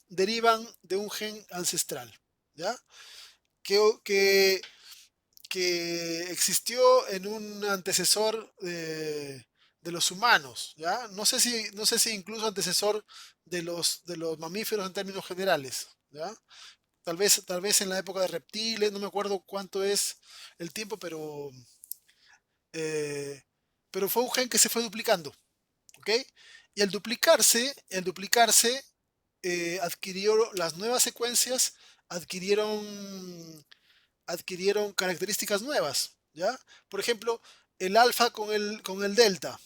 derivan de un gen ancestral, ¿ya? Que que existió en un antecesor de los humanos, ¿ya? No sé si incluso antecesor de los mamíferos en términos generales, ¿ya? Tal vez en la época de reptiles, no me acuerdo cuánto es el tiempo, eh, pero fue un gen que se fue duplicando, ¿ok? Y al duplicarse adquirió las nuevas secuencias, adquirieron características nuevas, ¿ya? Por ejemplo, el alfa con el delta,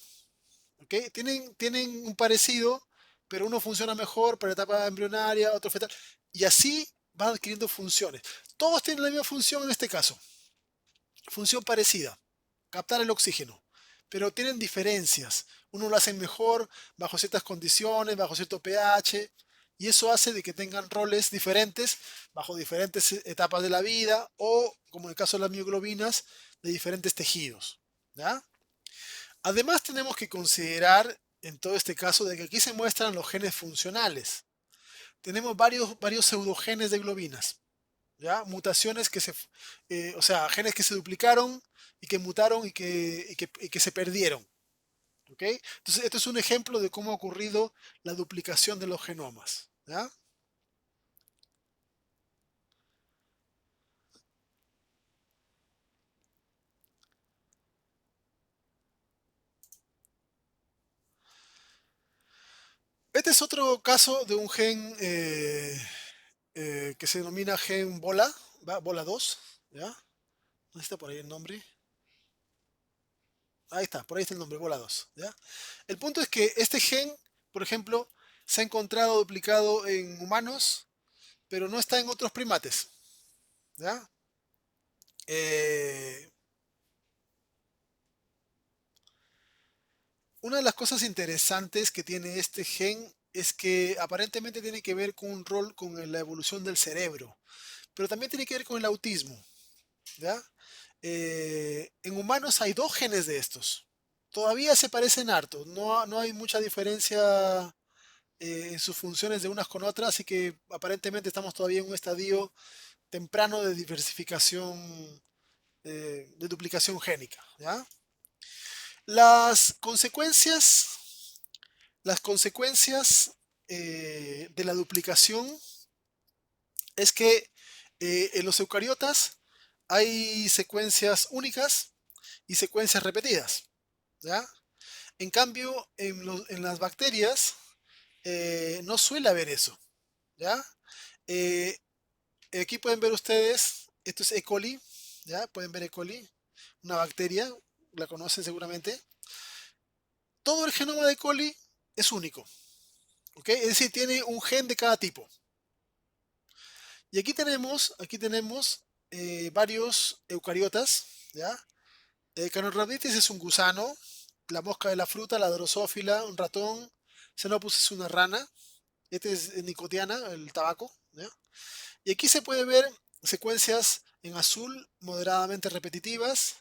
¿ok? Tienen un parecido, pero uno funciona mejor para etapa embrionaria, otro fetal, y así van adquiriendo funciones. Todos tienen la misma función en este caso, función parecida, captar el oxígeno, pero tienen diferencias. Uno lo hace mejor bajo ciertas condiciones, bajo cierto pH, y eso hace de que tengan roles diferentes bajo diferentes etapas de la vida o, como en el caso de las mioglobinas, de diferentes tejidos, ¿ya? Además, tenemos que considerar en todo este caso de que aquí se muestran los genes funcionales. Tenemos varios pseudogenes de globinas, ¿ya? Mutaciones o sea, genes que se duplicaron y que mutaron y que se perdieron, ¿ok? Entonces, esto es un ejemplo de cómo ha ocurrido la duplicación de los genomas, ¿ya? Este es otro caso de un gen que se denomina gen bola, bola 2, ¿ya? ¿Dónde está por ahí el nombre? Ahí está, por ahí está el nombre, bola 2, ¿ya? El punto es que este gen, por ejemplo, se ha encontrado duplicado en humanos, pero no está en otros primates, ¿ya? Eh, una de las cosas interesantes que tiene este gen es que aparentemente tiene que ver con un rol con la evolución del cerebro, pero también tiene que ver con el autismo, ¿ya? En humanos hay dos genes de estos. Todavía se parecen harto, no hay mucha diferencia en sus funciones de unas con otras, así que aparentemente estamos todavía en un estadio temprano de diversificación, de duplicación génica, ¿ya? Las consecuencias, las consecuencias de la duplicación es que en los eucariotas hay secuencias únicas y secuencias repetidas, ¿ya? En cambio, en las bacterias no suele haber eso, ¿ya? Eh, aquí pueden ver ustedes, esto es E. coli, ¿ya? Pueden ver E. coli, una bacteria, la conocen seguramente. Todo el genoma de E. coli es único, ¿ok? Es decir, tiene un gen de cada tipo. Y aquí tenemos varios eucariotas, ¿ya? Canorhabditis es un gusano, la mosca de la fruta, la drosófila, un ratón, Xenopus es una rana, este es nicotiana, el tabaco, ¿ya? Y aquí se puede ver secuencias en azul moderadamente repetitivas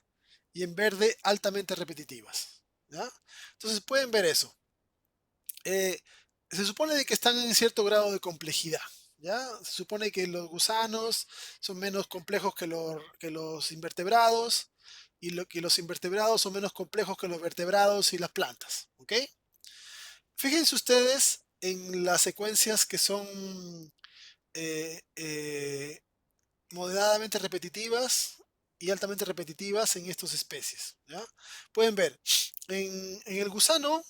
y en verde altamente repetitivas, ¿ya? Entonces pueden ver eso. Eh, Se supone de que están en cierto grado de complejidad, ¿ya? Se supone que los gusanos son menos complejos que los invertebrados y que los invertebrados son menos complejos que los vertebrados y las plantas, ¿ok? Fíjense ustedes en las secuencias que son eh, eh, moderadamente repetitivas y altamente repetitivas en estas especies, ¿ya? Pueden ver, en el gusano,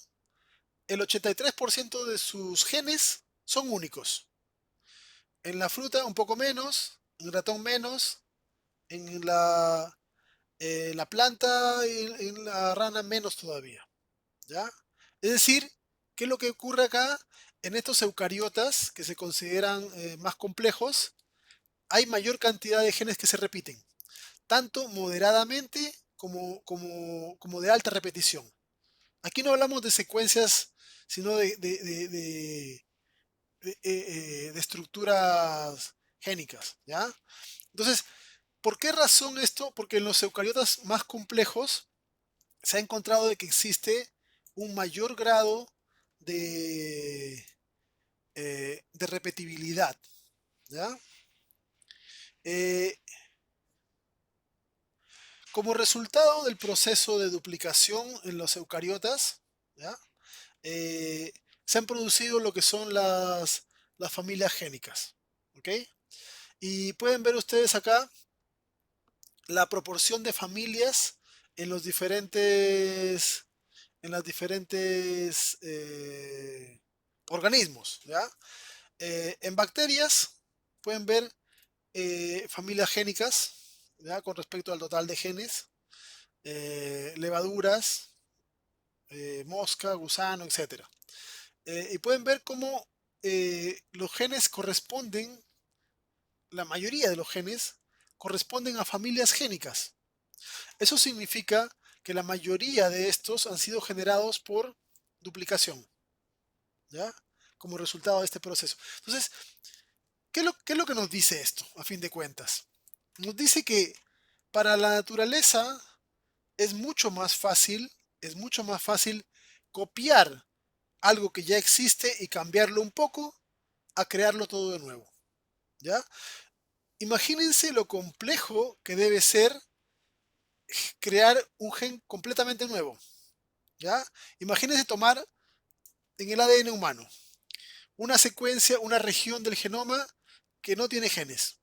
el 83% de sus genes son únicos. En la fruta un poco menos, en el ratón menos, en la planta y en la rana menos todavía, ¿ya? Es decir, ¿qué es lo que ocurre acá? En estos eucariotas que se consideran más complejos, hay mayor cantidad de genes que se repiten, tanto moderadamente como de alta repetición. Aquí no hablamos de secuencias, sino de estructuras génicas, ¿ya? Entonces, ¿por qué razón esto? Porque en los eucariotas más complejos se ha encontrado de que existe un mayor grado de, de repetibilidad, ¿ya? Eh, Como resultado del proceso de duplicación en los eucariotas, ¿ya? Eh, Se han producido lo que son las familias génicas, ¿ok? Y pueden ver ustedes acá la proporción de familias en los diferentes, en las diferentes organismos, ¿ya? En bacterias pueden ver familias génicas, ¿ya? Con respecto al total de genes, levaduras, mosca, gusano, etcétera. Y pueden ver cómo los genes corresponden, la mayoría de los genes corresponden a familias génicas. Eso significa que la mayoría de estos han sido generados por duplicación, ¿ya? Como resultado de este proceso. Entonces, qué es lo que nos dice esto, a fin de cuentas? Nos dice que para la naturaleza es mucho más fácil, es mucho más fácil copiar algo que ya existe y cambiarlo un poco a crearlo todo de nuevo, ¿ya? Imagínense lo complejo que debe ser crear un gen completamente nuevo, ¿ya? Imagínense tomar en el ADN humano una secuencia, una región del genoma que no tiene genes,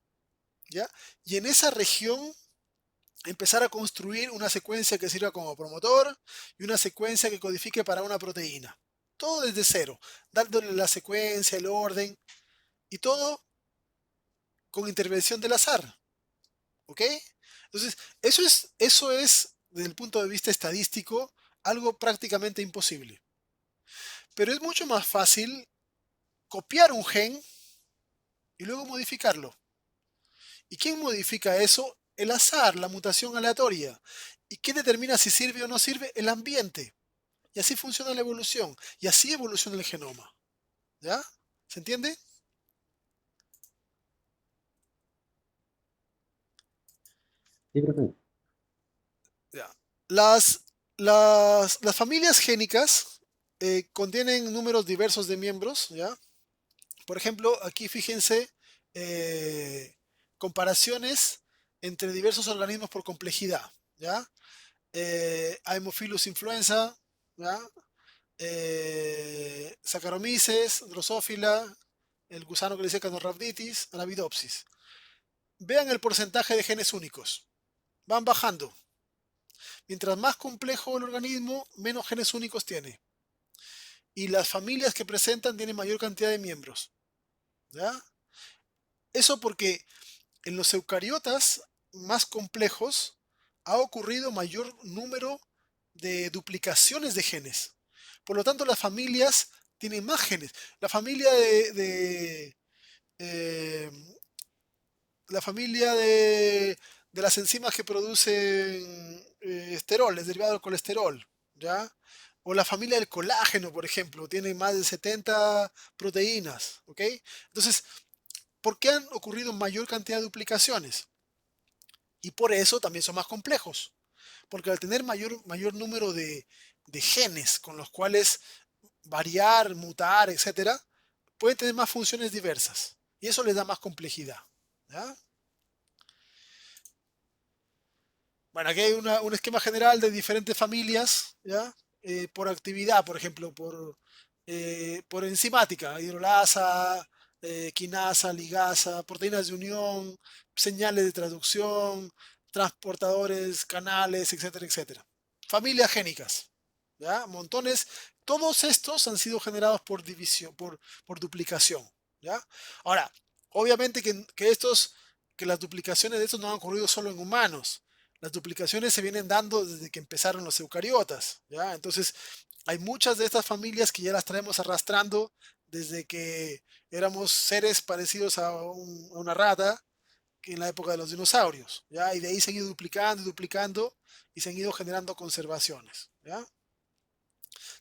¿ya? Y en esa región empezar a construir una secuencia que sirva como promotor y una secuencia que codifique para una proteína. Todo desde cero, dándole la secuencia, el orden y todo con intervención del azar, ¿ok? Entonces, eso es, desde el punto de vista estadístico, algo prácticamente imposible. Pero es mucho más fácil copiar un gen y luego modificarlo. ¿Y quién modifica eso? El azar, la mutación aleatoria. ¿Y qué determina si sirve o no sirve? El ambiente. Y así funciona la evolución. Y así evoluciona el genoma. ¿Ya? ¿Se entiende? Sí, profe. Ya. Las, las familias génicas contienen números diversos de miembros, ¿ya? Por ejemplo, aquí fíjense eh, comparaciones entre diversos organismos por complejidad, ¿ya? Haemophilus influenza, ¿ya? Saccharomyces, Drosophila, el gusano que le dice Canorhabditis, Arabidopsis. Vean el porcentaje de genes únicos. Van bajando. Mientras más complejo el organismo, menos genes únicos tiene. Y las familias que presentan tienen mayor cantidad de miembros, ¿ya? Eso porque en los eucariotas más complejos ha ocurrido mayor número de duplicaciones de genes. Por lo tanto, las familias tienen más genes. La familia eh, la familia de las enzimas que producen esterol, es derivado del colesterol, ¿ya? O la familia del colágeno, por ejemplo, tiene más de 70 proteínas, ¿ok? Entonces, ¿por qué han ocurrido mayor cantidad de duplicaciones? Y por eso también son más complejos, porque al tener mayor número de genes con los cuales variar, mutar, etcétera, pueden tener más funciones diversas y eso les da más complejidad, ¿ya? Bueno, aquí hay un esquema general de diferentes familias, ¿ya? Por actividad, por ejemplo, por enzimática, hidrolasa, quinasa, ligasa, proteínas de unión, señales de traducción, transportadores, canales, etcétera, etcétera. Familias génicas, ¿ya? Montones. Todos estos han sido generados por división, por duplicación, ¿ya? Ahora, obviamente que las duplicaciones de estos no han ocurrido solo en humanos. Las duplicaciones se vienen dando desde que empezaron los eucariotas, ¿ya? Entonces, hay muchas de estas familias que ya las traemos arrastrando desde que éramos seres parecidos a una rata que en la época de los dinosaurios, ¿ya? Y de ahí se han ido duplicando y duplicando y se han ido generando conservaciones, ¿ya?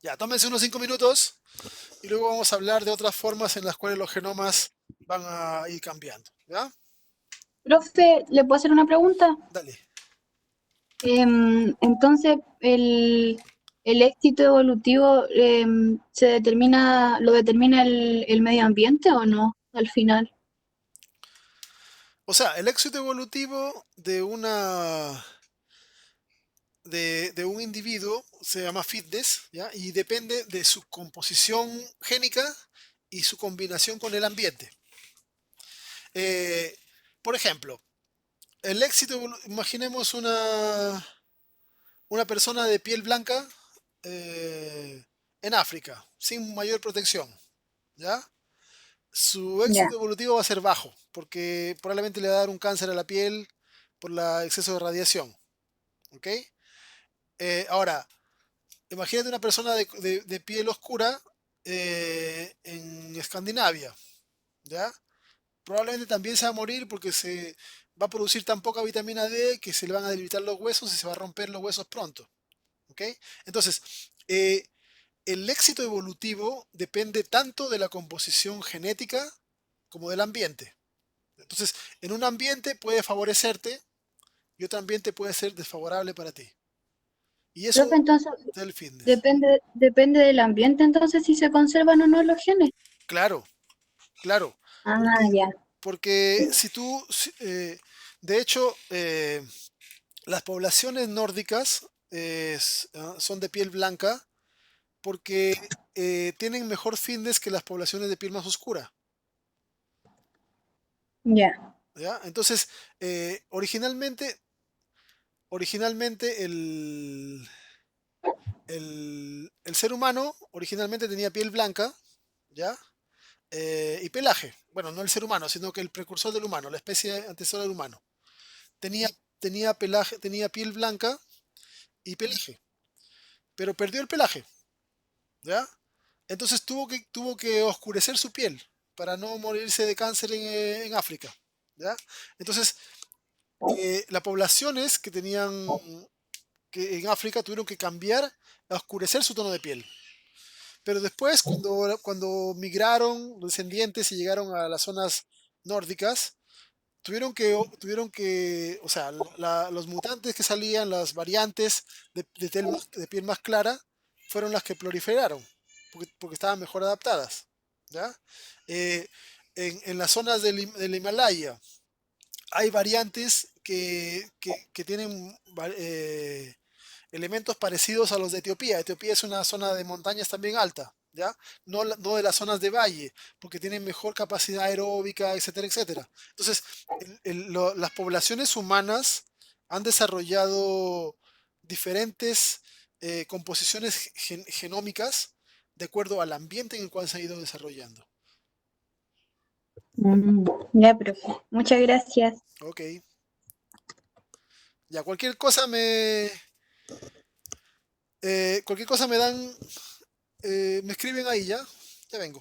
Ya, tómense unos 5 minutos y luego vamos a hablar de otras formas en las cuales los genomas van a ir cambiando, ¿ya? Profe, ¿le puedo hacer una pregunta? Dale. Entonces, el éxito evolutivo lo determina el medio ambiente o no, al final. O sea, el éxito evolutivo de un individuo se llama fitness, ¿ya? Y depende de su composición génica y su combinación con el ambiente. Eh, por ejemplo, imaginemos una persona de piel blanca eh, en África, sin mayor protección, ¿ya? Su Ya. éxito evolutivo va a ser bajo, porque probablemente le va a dar un cáncer a la piel por el exceso de radiación, ¿ok? Ahora, imagínate una persona de piel oscura en Escandinavia, ¿ya? Probablemente también se va a morir porque se va a producir tan poca vitamina D que se le van a debilitar los huesos y se va a romper los huesos pronto, ¿ok? Entonces, el éxito evolutivo depende tanto de la composición genética como del ambiente. Entonces, en un ambiente puede favorecerte y otro ambiente puede ser desfavorable para ti. Y eso Profe, entonces, es el fitness. depende del ambiente, entonces, si se conservan o no los genes. Claro, claro. Ah, Porque, ya. porque de hecho, las poblaciones nórdicas son de piel blanca porque tienen mejor fitness que las poblaciones de piel más oscura. Ya. ¿Ya? Entonces, originalmente el ser humano originalmente tenía piel blanca, ¿ya? Y pelaje. Bueno, no el ser humano, sino que el precursor del humano, la especie antecesora del humano. Tenía, tenía pelaje, tenía piel blanca y pelaje, pero perdió el pelaje, ¿ya? Entonces tuvo que oscurecer su piel para no morirse de cáncer en África, ¿ya? Entonces, las poblaciones que en África tuvieron que cambiar a oscurecer su tono de piel. Pero después, cuando migraron los descendientes y llegaron a las zonas nórdicas, o sea, los mutantes que salían, las variantes de piel más clara, fueron las que proliferaron, porque estaban mejor adaptadas, ¿ya? Eh, en las zonas del Himalaya hay variantes que tienen elementos parecidos a los de Etiopía. Etiopía es una zona de montañas también alta, ¿ya? No de las zonas de valle, porque tienen mejor capacidad aeróbica, etcétera, etcétera. Entonces, las poblaciones humanas han desarrollado diferentes composiciones genómicas de acuerdo al ambiente en el cual se ha ido desarrollando. Ya, profe. Muchas gracias. Ok. Ya, cualquier cosa me dan, me escriben ahí ya. Ya vengo.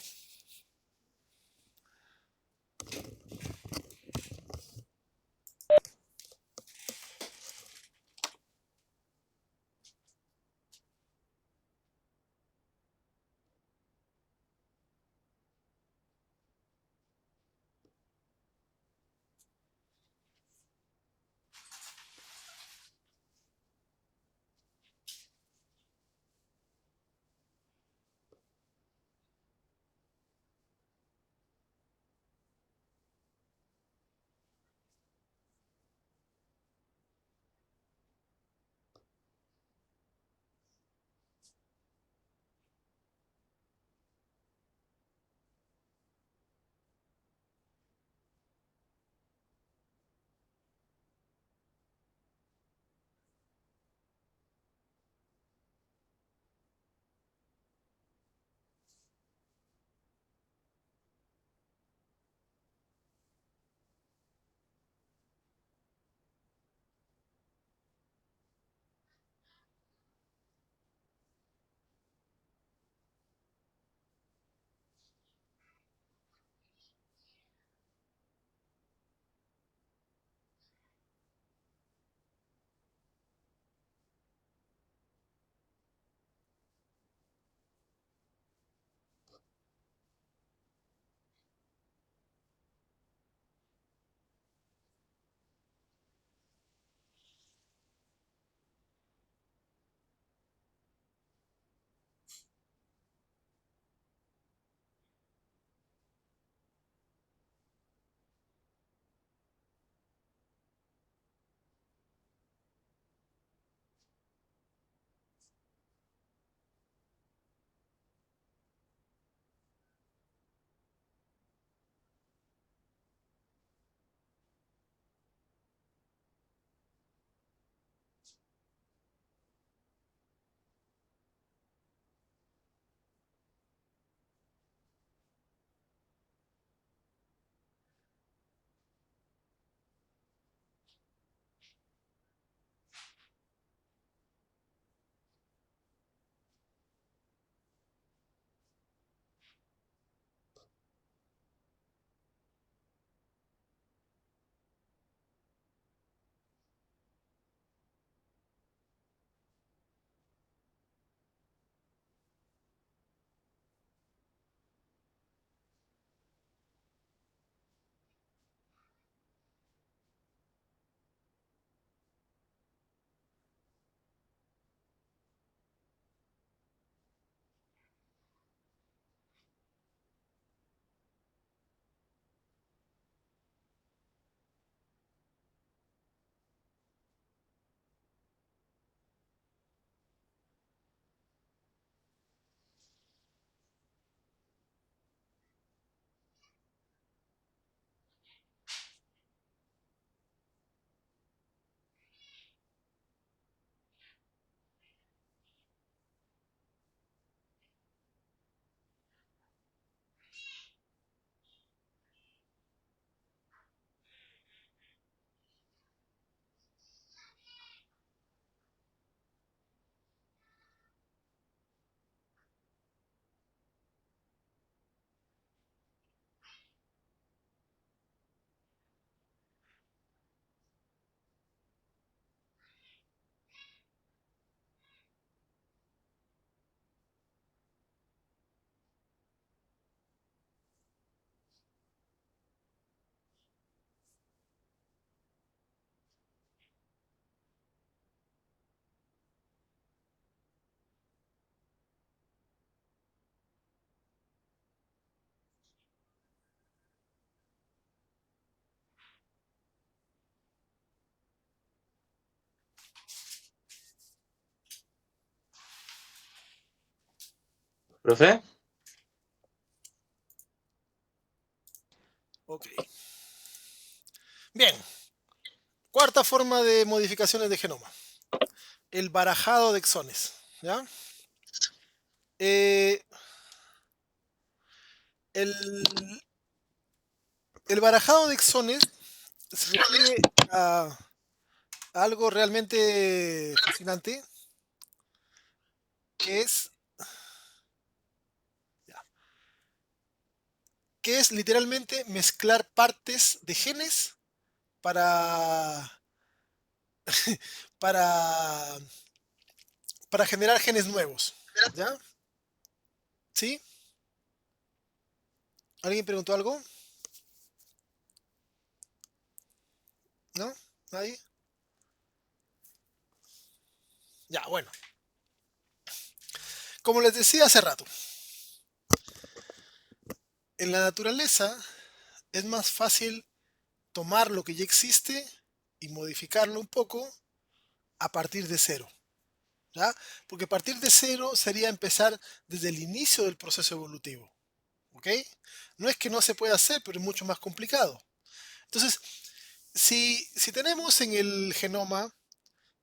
¿Profe? Ok. Bien. Cuarta forma de modificaciones de genoma. El barajado de exones. ¿Ya? Eh, el, el barajado de exones se refiere a algo realmente fascinante, que es, ya, que es literalmente mezclar partes de genes para, para, para generar genes nuevos. ¿Ya? ¿Sí? ¿Alguien preguntó algo? ¿No? ¿Nadie? Ya, bueno. Como les decía hace rato, en la naturaleza es más fácil tomar lo que ya existe y modificarlo un poco a partir de cero. ¿Ya? Porque partir de cero sería empezar desde el inicio del proceso evolutivo. ¿Ok? No es que no se pueda hacer, pero es mucho más complicado. Entonces, si tenemos en el genoma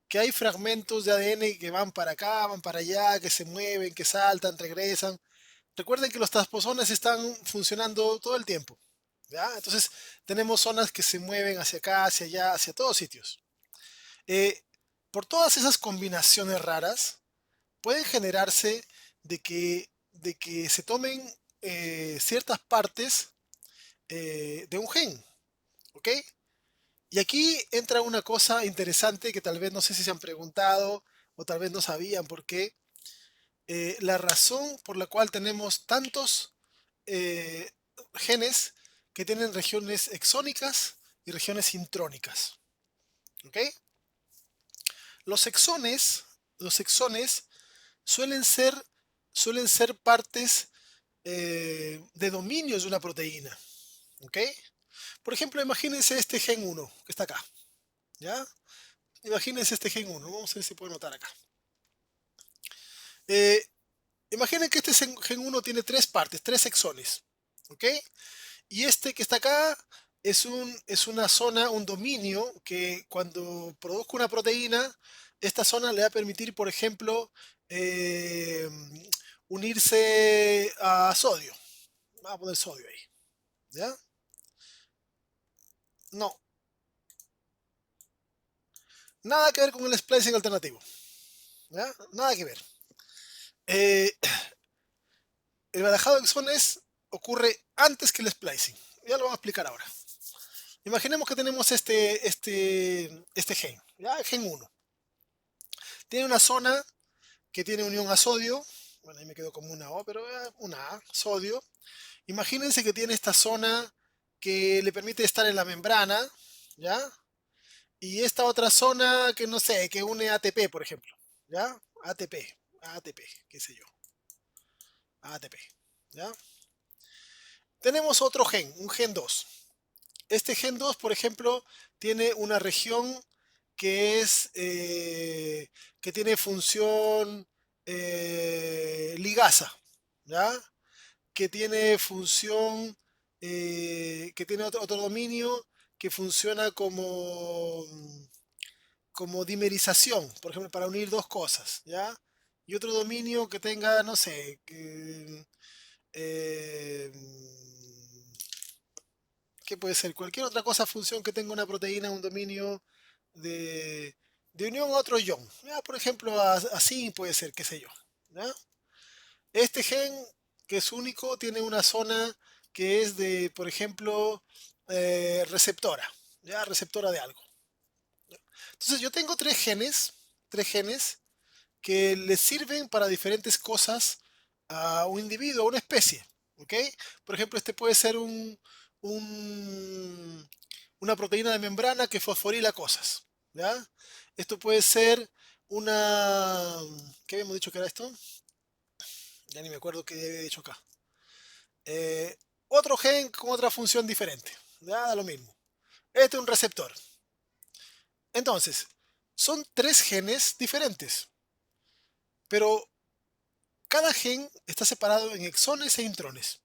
que hay fragmentos de ADN que van para acá, van para allá, que se mueven, que saltan, regresan, recuerden que los transposones están funcionando todo el tiempo. ¿Ya? Entonces, tenemos zonas que se mueven hacia acá, hacia allá, hacia todos sitios. Eh, por todas esas combinaciones raras, pueden generarse de que se tomen ciertas partes de un gen, ¿ok? Y aquí entra una cosa interesante que tal vez no sé si se han preguntado o tal vez no sabían por qué. La razón por la cual tenemos tantos eh, genes que tienen regiones exónicas y regiones intrónicas, ¿ok? Los exones suelen ser, suelen ser partes de dominios de una proteína. ¿Ok? Por ejemplo, imagínense este gen 1 que está acá. ¿Ya? Imagínense este gen 1. Vamos a ver si puedo notar acá. Eh, imaginen que este gen 1 tiene tres partes, tres exones. ¿Ok? Y este que está acá es una zona, un dominio que cuando produzca una proteína, esta zona le va a permitir, por ejemplo, eh, unirse a sodio. Vamos a poner sodio ahí. ¿Ya? No, nada que ver con el splicing alternativo. ¿Ya? Nada que ver. Eh, el barajado de exones ocurre antes que el splicing. Ya lo vamos a explicar ahora. Imaginemos que tenemos este gen, ¿ya? El gen 1. Tiene una zona que tiene unión a sodio. Bueno, ahí me quedó como una O, pero una A, sodio. Imagínense que tiene esta zona que le permite estar en la membrana, ¿ya? Y esta otra zona que no sé, que une ATP, por ejemplo, ¿ya? ATP, qué sé yo, ATP, ¿ya? Tenemos otro gen, un gen 2. Este gen 2, por ejemplo, tiene una región que es que tiene función ligasa, ¿ya? Que tiene función, que tiene otro dominio que funciona como dimerización, por ejemplo, para unir dos cosas, ¿ya? Y otro dominio que tenga, no sé, eh, ¿qué puede ser? Cualquier otra cosa, función que tenga una proteína, un dominio de, de unión a otro ion. ¿Ya? Por ejemplo, así puede ser, qué sé yo. ¿Ya? Este gen, que es único, tiene una zona que es de, por ejemplo, receptora. ¿Ya? Receptora de algo. Entonces yo tengo tres genes que le sirven para diferentes cosas a un individuo, a una especie. ¿Ok? Por ejemplo, este puede ser un- una proteína de membrana que fosforila cosas. ¿Ya? Esto puede ser una... ¿Qué habíamos dicho que era esto? Ya ni me acuerdo qué había dicho acá. Eh, otro gen con otra función diferente. Ya da lo mismo. Este es un receptor. Entonces, son tres genes diferentes. Pero cada gen está separado en exones e intrones.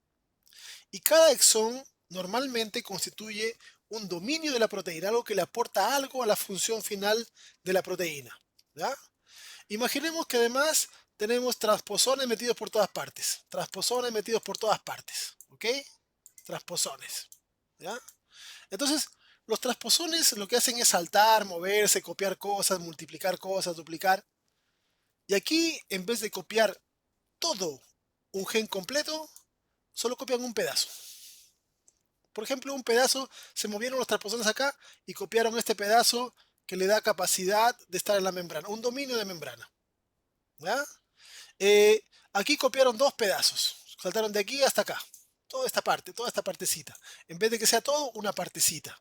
Y cada exón normalmente constituye un dominio de la proteína, algo que le aporta algo a la función final de la proteína. ¿Ya? Imaginemos que además tenemos transposones metidos por todas partes. Transposones metidos por todas partes. ¿Ok? Transposones. ¿Ya? Entonces, los transposones lo que hacen es saltar, moverse, copiar cosas, multiplicar cosas, duplicar. Y aquí, en vez de copiar todo un gen completo, solo copian un pedazo. Por ejemplo, un pedazo, se movieron los transposones acá y copiaron este pedazo que le da capacidad de estar en la membrana, un dominio de membrana. ¿Ya? Aquí copiaron dos pedazos, saltaron de aquí hasta acá, toda esta parte, toda esta partecita. En vez de que sea todo, una partecita.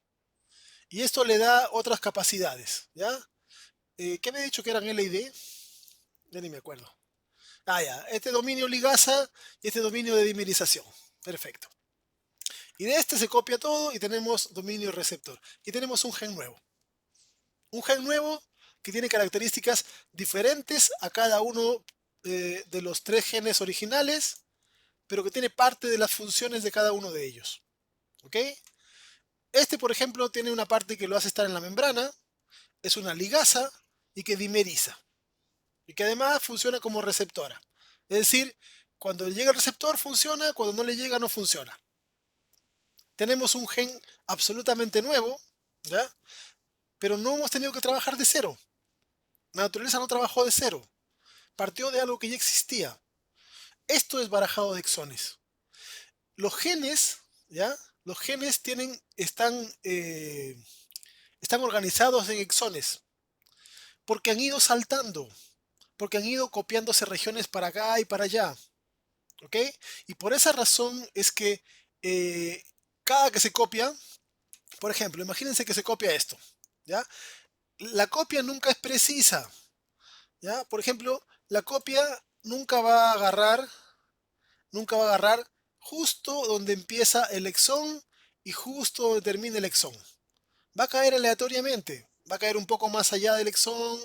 Y esto le da otras capacidades. ¿Ya? ¿Qué me he dicho que eran L y D? Ya ni me acuerdo. Ah, ya. Este dominio ligasa y este dominio de dimerización. Perfecto. Y de este se copia todo y tenemos dominio receptor. Y tenemos un gen nuevo. Un gen nuevo que tiene características diferentes a cada uno de los 3 genes originales, pero que tiene parte de las funciones de cada uno de ellos. ¿Ok? Este, por ejemplo, tiene una parte que lo hace estar en la membrana, es una ligasa y que dimeriza. Y que además funciona como receptora. Es decir, cuando llega el receptor funciona, cuando no le llega no funciona. Tenemos un gen absolutamente nuevo, ¿ya? Pero no hemos tenido que trabajar de cero. La naturaleza no trabajó de cero. Partió de algo que ya existía. Esto es barajado de exones. Los genes, ¿ya? Los genes están organizados en exones porque han ido saltando, porque han ido copiándose regiones para acá y para allá. ¿Ok? Y por esa razón es que cada que se copia, por ejemplo, imagínense que se copia esto, ¿ya? La copia nunca es precisa, ¿ya? Por ejemplo, la copia nunca va a agarrar justo donde empieza el exón y justo donde termina el exón. Va a caer aleatoriamente, va a caer un poco más allá del exón,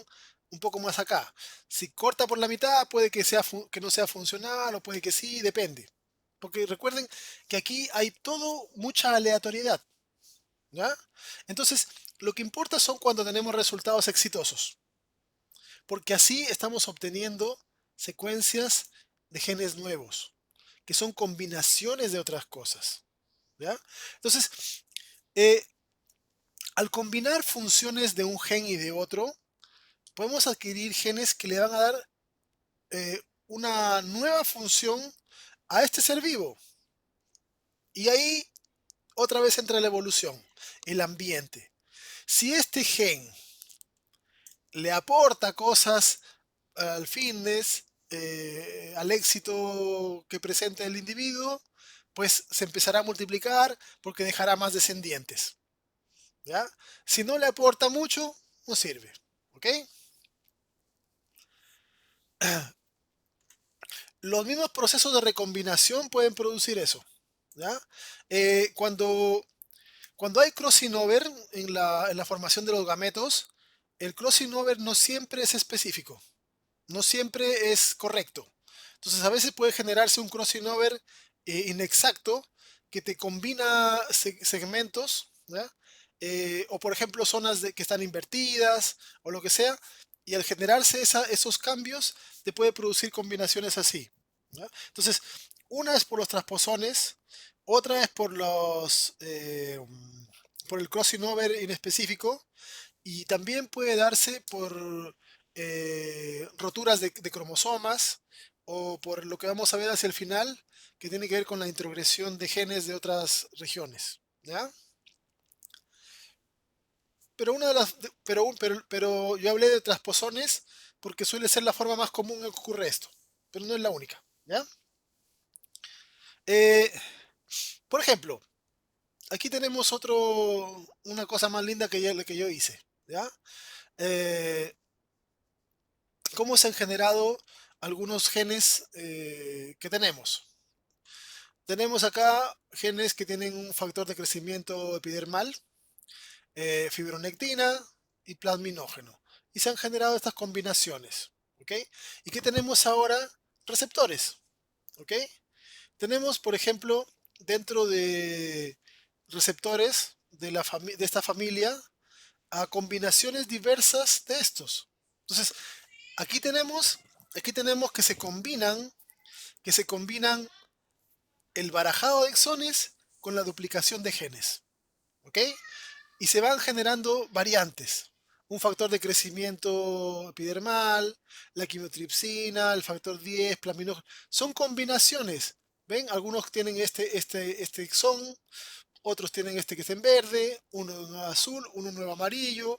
un poco más acá. Si corta por la mitad, puede que no sea funcional o puede que sí, depende. Porque recuerden que aquí hay mucha aleatoriedad. ¿Ya? Entonces, lo que importa son cuando tenemos resultados exitosos. Porque así estamos obteniendo secuencias de genes nuevos, que son combinaciones de otras cosas. ¿Ya? Entonces, al combinar funciones de un gen y de otro, podemos adquirir genes que le van a dar una nueva función a este ser vivo. Y ahí otra vez entra la evolución, el ambiente. Si este gen le aporta cosas al fitness, al éxito que presenta el individuo, pues se empezará a multiplicar porque dejará más descendientes. ¿Ya? Si no le aporta mucho, no sirve. ¿Ok? Los mismos procesos de recombinación pueden producir eso. ¿Ya? Cuando hay crossing over en la formación de los gametos, el crossing over no siempre es específico, no siempre es correcto. Entonces a veces puede generarse un crossing over inexacto que te combina segmentos, ¿ya? O por ejemplo zonas que están invertidas o lo que sea, y al generarse esos cambios te puede producir combinaciones así, ¿ya? Entonces, una es por los transposones, otra es por el crossing over inespecífico, y también puede darse por roturas de cromosomas o por lo que vamos a ver hacia el final, que tiene que ver con la introgresión de genes de otras regiones. ¿Ya? Pero pero yo hablé de transposones porque suele ser la forma más común en que ocurre esto, pero no es la única. ¿Ya? Eh, por ejemplo, aquí tenemos una cosa más linda que yo hice. ¿Ya? ¿Cómo se han generado algunos genes que tenemos? Tenemos acá genes que tienen un factor de crecimiento epidermal, fibronectina y plasminógeno. Y se han generado estas combinaciones. ¿Ok? ¿Y qué tenemos ahora? receptores, ¿ok? Tenemos, por ejemplo, dentro de receptores de esta familia, a combinaciones diversas de estos. Entonces, aquí tenemos, aquí tenemos que se combinan el barajado de exones con la duplicación de genes, ¿ok? Y se van generando variantes. Un factor de crecimiento epidermal, la quimiotripsina, el factor 10, plaminógeno. Son combinaciones. ¿Ven? Algunos tienen este exón, otros tienen este que es en verde, uno en azul, uno en amarillo.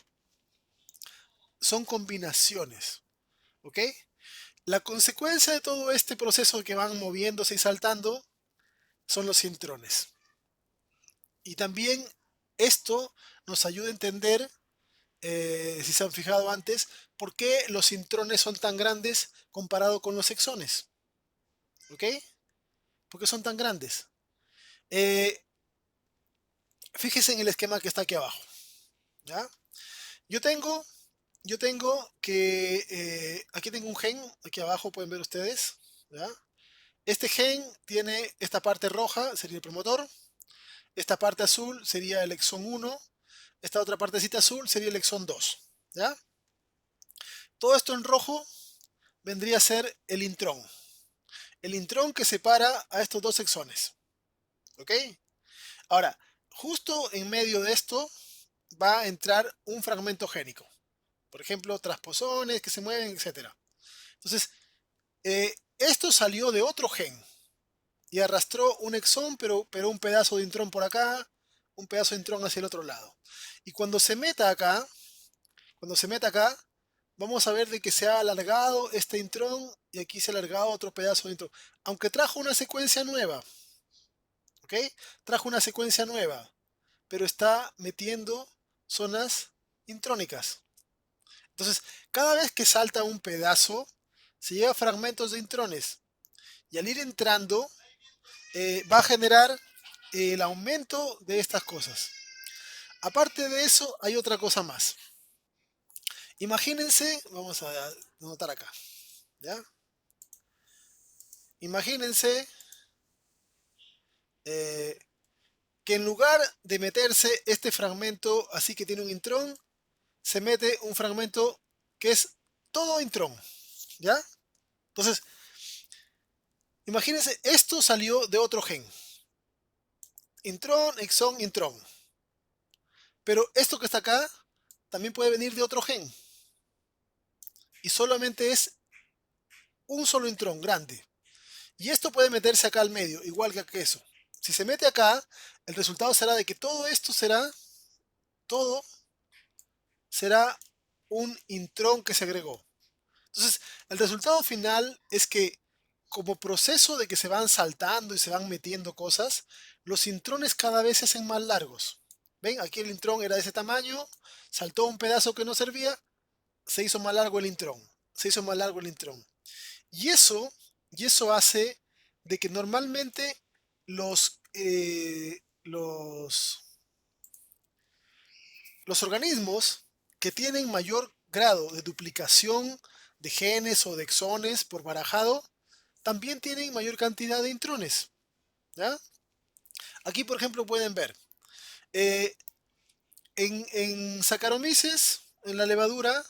Son combinaciones. ¿Ok? La consecuencia de todo este proceso que van moviéndose y saltando son los intrones. Y también esto nos ayuda a entender, si se han fijado antes, por qué los intrones son tan grandes comparado con los exones. ¿Ok? ¿Por qué son tan grandes? Eh, Fíjese en el esquema que está aquí abajo. ¿Ya? Yo tengo, yo tengo que, aquí tengo un gen, aquí abajo pueden ver ustedes. ¿Ya? Este gen tiene esta parte roja, sería el promotor. Esta parte azul sería el exón 1. Esta otra partecita azul sería el exón 2. ¿Ya? Todo esto en rojo vendría a ser el intrón. El intrón que separa a estos dos exones. ¿Ok? Ahora, justo en medio de esto va a entrar un fragmento génico. Por ejemplo, transposones que se mueven, etc. Entonces, esto salió de otro gen y arrastró un exón, pero un pedazo de intrón por acá, un pedazo de intrón hacia el otro lado. Y cuando se meta acá, vamos a ver de que se ha alargado este intrón y aquí se ha alargado otro pedazo de intrón. Aunque trajo una secuencia nueva, ¿ok? Trajo una secuencia nueva, pero está metiendo zonas intrónicas. Entonces, cada vez que salta un pedazo, se lleva fragmentos de intrones. Y al ir entrando, va a generar el aumento de estas cosas. Aparte de eso, hay otra cosa más. Imagínense, vamos a anotar acá, ¿ya? Imagínense que en lugar de meterse este fragmento así que tiene un intrón, se mete un fragmento que es todo intrón, ¿ya? Entonces, imagínense, esto salió de otro gen. Intrón, exón, intrón. Pero esto que está acá también puede venir de otro gen. Y solamente es un solo intrón grande. Y esto puede meterse acá al medio, igual que eso. Si se mete acá, el resultado será de que todo será un intrón que se agregó. Entonces, el resultado final es que como proceso de que se van saltando y se van metiendo cosas, los intrones cada vez se hacen más largos. ¿Ven? Aquí el intrón era de ese tamaño, saltó un pedazo que no servía, se hizo más largo el intrón. Se hizo más largo el intrón. Y eso hace de que normalmente los, los organismos que tienen mayor grado de duplicación de genes o de exones por barajado, también tienen mayor cantidad de intrones. ¿Ya? Aquí, por ejemplo, pueden ver, eh, en Saccharomyces, en la levadura,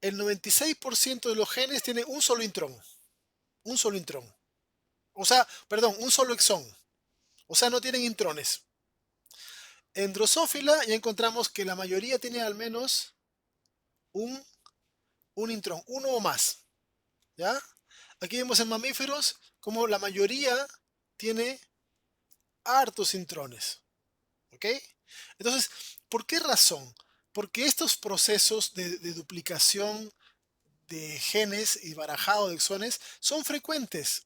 el 96% de los genes tiene un solo intrón. Un solo intrón. O sea, perdón, un solo exón. O sea, no tienen intrones. En Drosophila ya encontramos que la mayoría tiene al menos un, un intrón, uno o más. ¿Ya? Aquí vemos en mamíferos como la mayoría tiene hartos intrones. ¿Ok? Entonces, ¿por qué razón? Porque estos procesos de duplicación de genes y barajado de exones son frecuentes.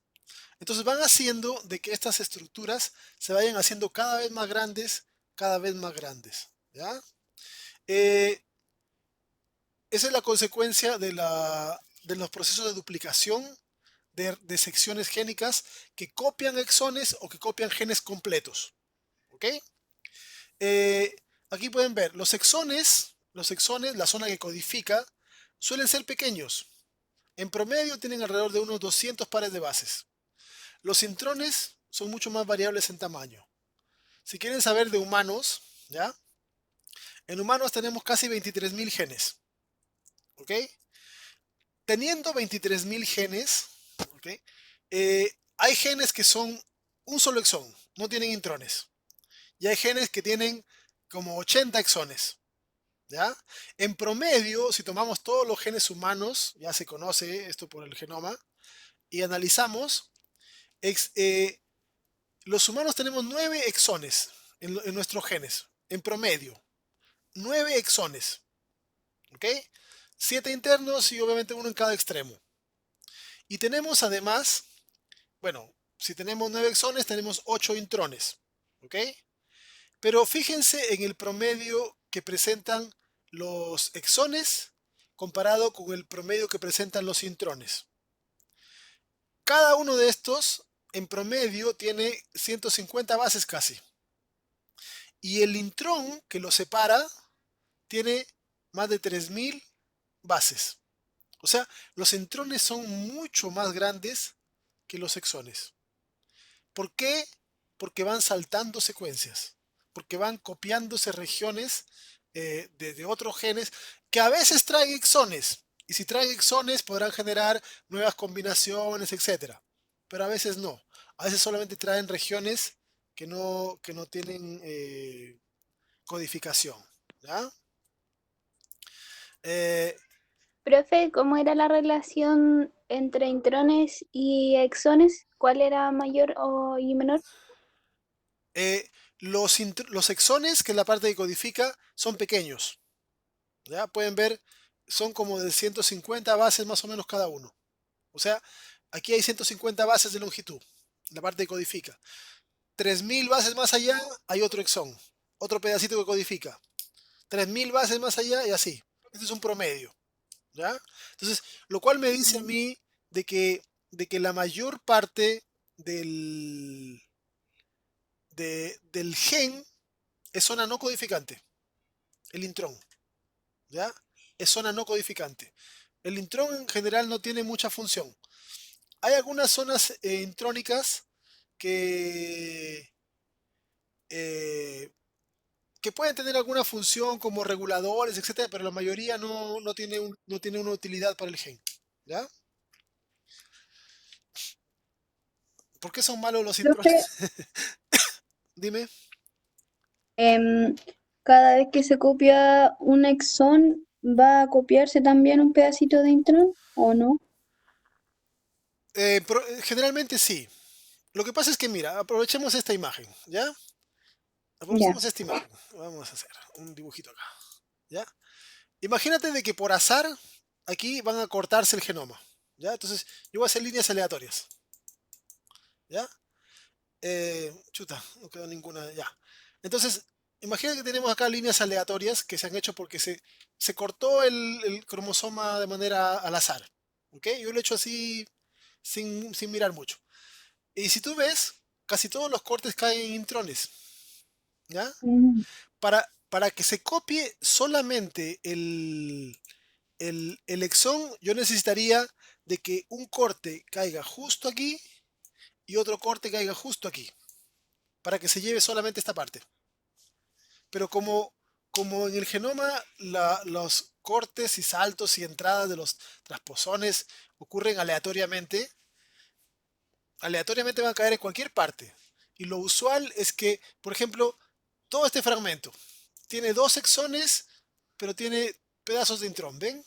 Entonces van haciendo de que estas estructuras se vayan haciendo cada vez más grandes, cada vez más grandes. ¿Ya? Esa es la consecuencia de los procesos de duplicación de secciones génicas que copian exones o que copian genes completos. ¿Ok? Aquí pueden ver, los exones, la zona que codifica, suelen ser pequeños. En promedio tienen alrededor de unos 200 pares de bases. Los intrones son mucho más variables en tamaño. Si quieren saber de humanos, ¿ya? En humanos tenemos casi 23.000 genes. ¿Ok? Teniendo 23.000 genes, ¿ok? Hay genes que son un solo exón, no tienen intrones. Y hay genes que tienen como 80 exones. ¿Ya? En promedio, si tomamos todos los genes humanos, ya se conoce esto por el genoma, y analizamos, los humanos tenemos 9 exones en nuestros genes, en promedio. 9 exones. ¿Ok? 7 internos y obviamente uno en cada extremo. Y tenemos además, bueno, si tenemos 9 exones, tenemos 8 intrones. ¿Ok? Pero fíjense en el promedio que presentan los exones comparado con el promedio que presentan los intrones. Cada uno de estos en promedio tiene 150 bases casi. Y el intrón que lo separa tiene más de 3.000 bases. O sea, los intrones son mucho más grandes que los exones. ¿Por qué? Porque van saltando secuencias, porque van copiándose regiones de otros genes que a veces traen exones. Y si traen exones podrán generar nuevas combinaciones, etcétera. Pero a veces no. A veces solamente traen regiones que no tienen codificación. ¿Ya? Eh, Profe, ¿cómo era la relación entre intrones y exones? ¿Cuál era mayor y menor? los exones, que es la parte que codifica, son pequeños. ¿Ya? Pueden ver, son como de 150 bases más o menos cada uno. O sea, aquí hay 150 bases de longitud, la parte que codifica. 3.000 bases más allá hay otro exón, otro pedacito que codifica. 3.000 bases más allá y así. Este es un promedio. ¿Ya? Entonces, lo cual me dice a mí de que la mayor parte del gen es zona no codificante, el intrón. ¿Ya? Es zona no codificante. El intrón en general no tiene mucha función. Hay algunas zonas intrónicas que, eh, que pueden tener alguna función como reguladores, etcétera, pero la mayoría no tiene, no tiene una utilidad para el gen. ¿Ya? ¿Por qué son malos los Profe, intrones? Dime. em, cada vez que se copia un exón, ¿va a copiarse también un pedacito de intrón o no? Generalmente sí. Lo que pasa es que, mira, aprovechemos esta imagen, ¿ya? Ya. Aprovechemos esta imagen. Vamos a hacer un dibujito acá, ¿ya? Imagínate de que por azar aquí van a cortarse el genoma, ¿ya? Entonces yo voy a hacer líneas aleatorias, ¿ya? Chuta, no quedó ninguna, ya. Entonces, imagina que tenemos acá líneas aleatorias que se han hecho porque se cortó el cromosoma de manera al azar, ¿ok? Yo lo he hecho así sin mirar mucho. Y si tú ves, casi todos los cortes caen en intrones, ¿ya? Mm, Para que se copie solamente el exón, yo necesitaría de que un corte caiga justo aquí y otro corte caiga justo aquí, para que se lleve solamente esta parte. Pero como en el genoma los cortes y saltos y entradas de los transposones ocurren aleatoriamente van a caer en cualquier parte. Y lo usual es que, por ejemplo, todo este fragmento tiene dos exones, pero tiene pedazos de intrón, ¿ven?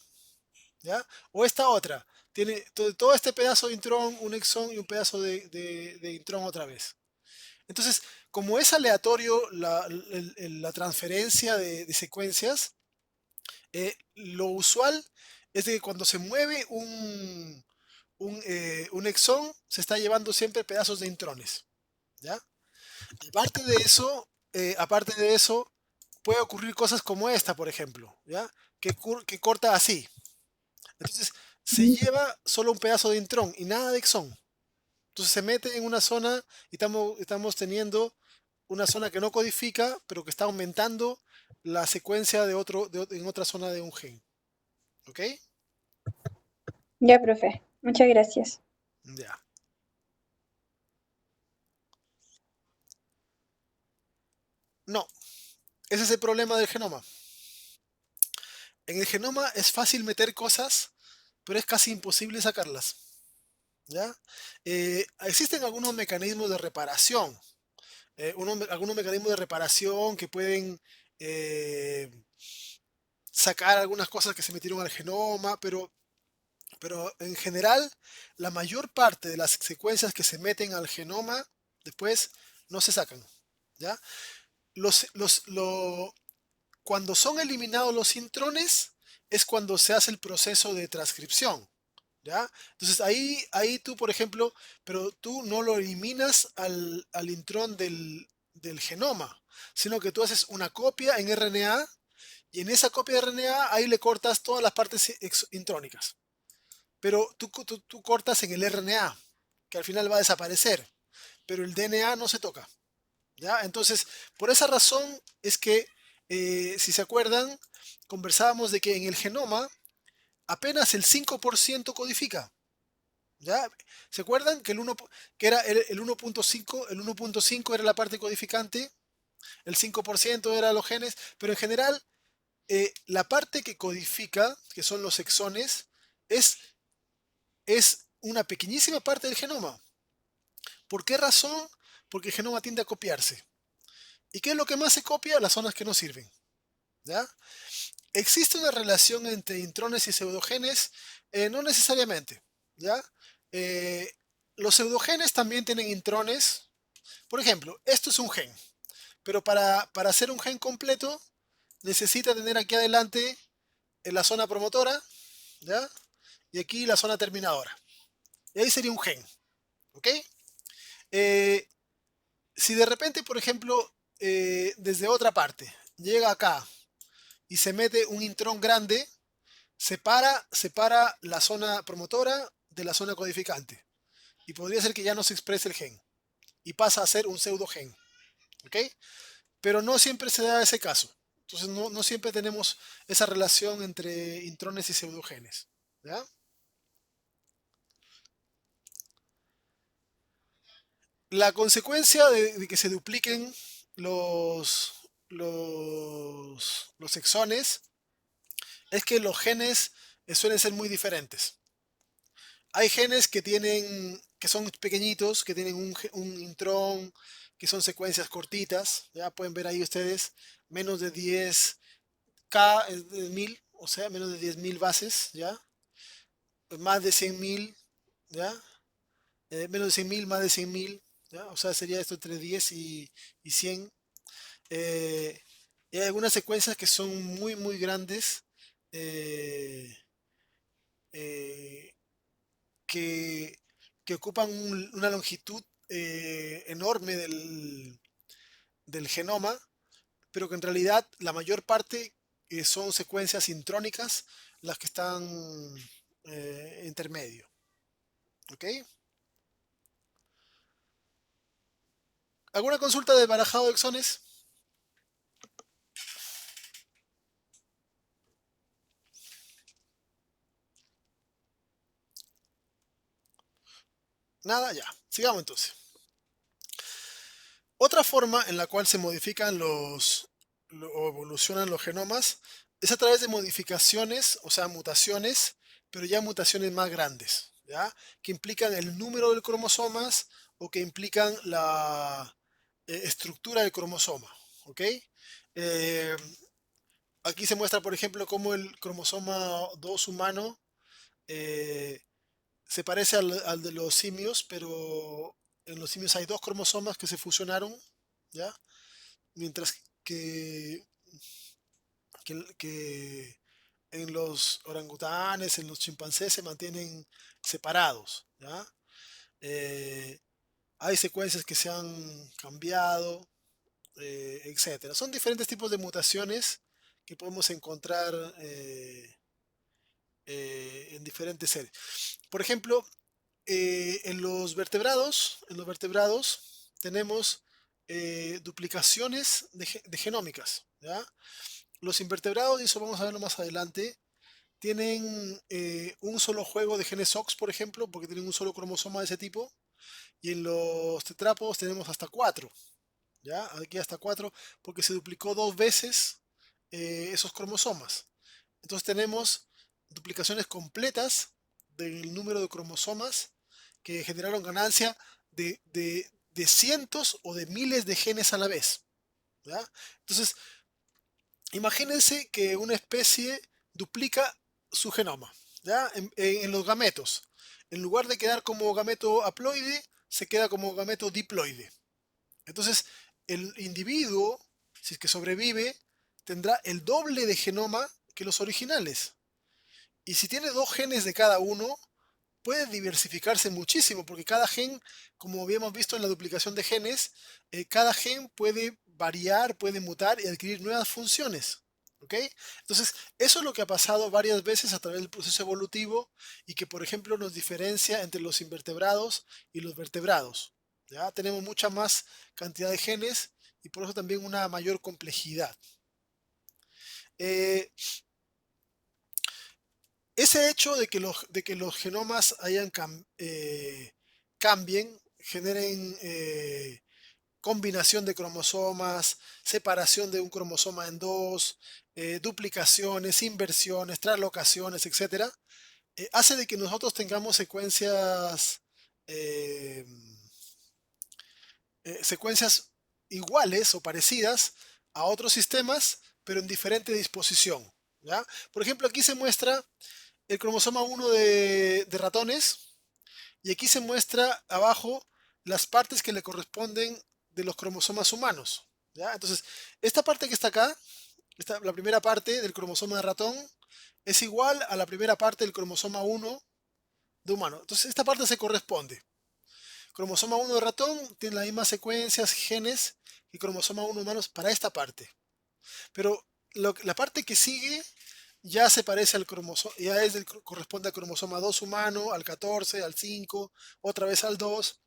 ¿Ya? O esta otra, tiene todo este pedazo de intrón, un exón y un pedazo de intrón otra vez. Entonces, como es aleatorio la transferencia de secuencias, lo usual es de que cuando se mueve un exón, se está llevando siempre pedazos de intrones. ¿Ya? Aparte de eso, puede ocurrir cosas como esta, por ejemplo, ¿ya? Que corta así. Entonces, se mm. lleva solo un pedazo de intrón y nada de exón. Entonces se mete en una zona y estamos teniendo una zona que no codifica, pero que está aumentando la secuencia en otra zona de un gen. ¿Ok? Ya, profe. Muchas gracias. Ya. No, ese es el problema del genoma. En el genoma es fácil meter cosas, pero es casi imposible sacarlas. ¿Ya? Existen algunos mecanismos de reparación. Algunos mecanismos de reparación que pueden eh, sacar algunas cosas que se metieron al genoma, pero en general la mayor parte de las secuencias que se meten al genoma después no se sacan. ¿Ya? Los, los, lo- Cuando son eliminados los intrones es cuando se hace el proceso de transcripción. ¿Ya? Entonces ahí tú, por ejemplo, pero tú no lo eliminas al intrón del genoma, sino que tú haces una copia en RNA y en esa copia de RNA ahí le cortas todas las partes intrónicas. Pero tú cortas en el RNA, que al final va a desaparecer, pero el DNA no se toca. ¿Ya? Entonces, por esa razón es que, si se acuerdan, conversábamos de que en el genoma apenas el 5% codifica. ¿Ya? ¿Se acuerdan que que era el 1.5, el 1.5 era la parte codificante, el 5% era los genes, pero en general la parte que codifica, que son los exones, es, es una pequeñísima parte del genoma. ¿Por qué razón? Porque el genoma tiende a copiarse. ¿Y qué es lo que más se copia? Las zonas que no sirven. ¿Ya? ¿Existe una relación entre intrones y pseudogenes? No necesariamente. ¿Ya? Eh, los pseudogenes también tienen intrones. Por ejemplo, esto es un gen, pero para hacer un gen completo necesita tener aquí adelante en la zona promotora, ¿ya? Y aquí la zona terminadora. Y ahí sería un gen. ¿Ok? Eh, si de repente, por ejemplo, desde otra parte llega acá y se mete un intrón grande, separa la zona promotora de la zona codificante. Y podría ser que ya no se exprese el gen. Y pasa a ser un pseudogen. ¿Ok? Pero no siempre se da ese caso. Entonces no siempre tenemos esa relación entre intrones y pseudogenes. ¿Ya? La consecuencia de que se dupliquen los, los exones es que los genes suelen ser muy diferentes. Hay genes que son pequeñitos, que tienen un intrón, que son secuencias cortitas. Ya pueden ver ahí ustedes menos de 10K, de 1000, o sea, menos de 10.000 bases, ¿ya? Más de 100.000, ¿ya? Menos de 100.000, más de 100.000, ¿ya? O sea, sería esto entre 10 y 100. Eh, y hay algunas secuencias que son muy, muy grandes, eh, eh, que, que ocupan una longitud enorme del genoma, pero que en realidad la mayor parte son secuencias intrónicas las que están intermedio. ¿Ok? ¿Alguna consulta de barajado de exones? Nada, ya. Sigamos entonces. Otra forma en la cual se modifican o evolucionan los genomas es a través de modificaciones, o sea, mutaciones, pero ya mutaciones más grandes, ¿ya? Que implican el número de cromosomas o que implican la estructura del cromosoma, ¿ok? Eh, Aquí se muestra, por ejemplo, cómo el cromosoma 2 humano eh, se parece al de los simios, pero en los simios hay dos cromosomas que se fusionaron, ¿ya? Mientras que en los orangutanes, en los chimpancés se mantienen separados, ¿ya? Eh, Hay secuencias que se han cambiado, etcétera. Son diferentes tipos de mutaciones que podemos encontrar en diferentes seres. Por ejemplo, en los vertebrados tenemos duplicaciones de genómicas, ¿ya? Los invertebrados, y eso vamos a verlo más adelante, tienen un solo juego de genes OX, por ejemplo, porque tienen un solo cromosoma de ese tipo. Y en los tetrápodos tenemos hasta 4. ¿Ya? Aquí hasta 4 porque se duplicó 2 veces esos cromosomas. Entonces tenemos duplicaciones completas del número de cromosomas que generaron ganancia de cientos o de miles de genes a la vez. ¿Ya? Entonces, imagínense que una especie duplica su genoma, ¿ya? En los gametos. En lugar de quedar como gameto haploide, se queda como gameto diploide. Entonces, el individuo, si es que sobrevive, tendrá el doble de genoma que los originales. Y si tiene 2 genes de cada uno, puede diversificarse muchísimo, porque cada gen, como habíamos visto en la duplicación de genes, cada gen puede variar, puede mutar y adquirir nuevas funciones. ¿Ok? Entonces, eso es lo que ha pasado varias veces a través del proceso evolutivo y que, por ejemplo, nos diferencia entre los invertebrados y los vertebrados. ¿Ya? Tenemos mucha más cantidad de genes y por eso también una mayor complejidad. Eh, Ese hecho de que los genomas cambien, generen combinación de cromosomas, separación de un cromosoma en dos, duplicaciones, inversiones, translocaciones, etcétera, hace de que nosotros tengamos eh, secuencias iguales o parecidas a otros sistemas, pero en diferente disposición. ¿Ya? Por ejemplo, aquí se muestra el cromosoma 1 de ratones y aquí se muestra abajo las partes que le corresponden de los cromosomas humanos. ¿Ya? Entonces, esta parte que está acá, la primera parte del cromosoma de ratón, es igual a la primera parte del cromosoma 1 de humano. Entonces, esta parte se corresponde. Cromosoma 1 de ratón tiene las mismas secuencias, genes que cromosoma 1 de humanos para esta parte. Pero la parte que sigue ya se parece al cromosoma, corresponde al cromosoma 2 humano, al 14, al 5, otra vez al 2.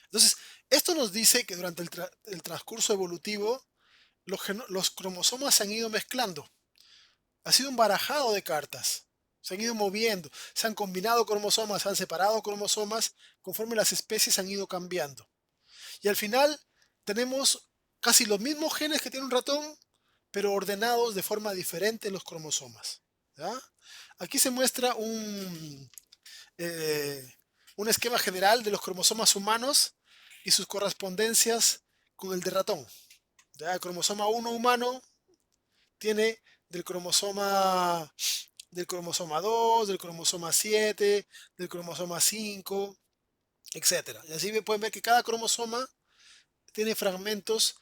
Entonces, esto nos dice que durante el transcurso evolutivo, los cromosomas se han ido mezclando. Ha sido un barajado de cartas. Se han ido moviendo, se han combinado cromosomas, se han separado cromosomas, conforme las especies han ido cambiando. Y al final tenemos casi los mismos genes que tiene un ratón, pero ordenados de forma diferente en los cromosomas. ¿Ya? Aquí se muestra un esquema general de los cromosomas humanos y sus correspondencias con el de ratón. ¿Ya? El cromosoma 1 humano tiene del cromosoma 2, del cromosoma 7, del cromosoma 5, etc. Y así pueden ver que cada cromosoma tiene fragmentos.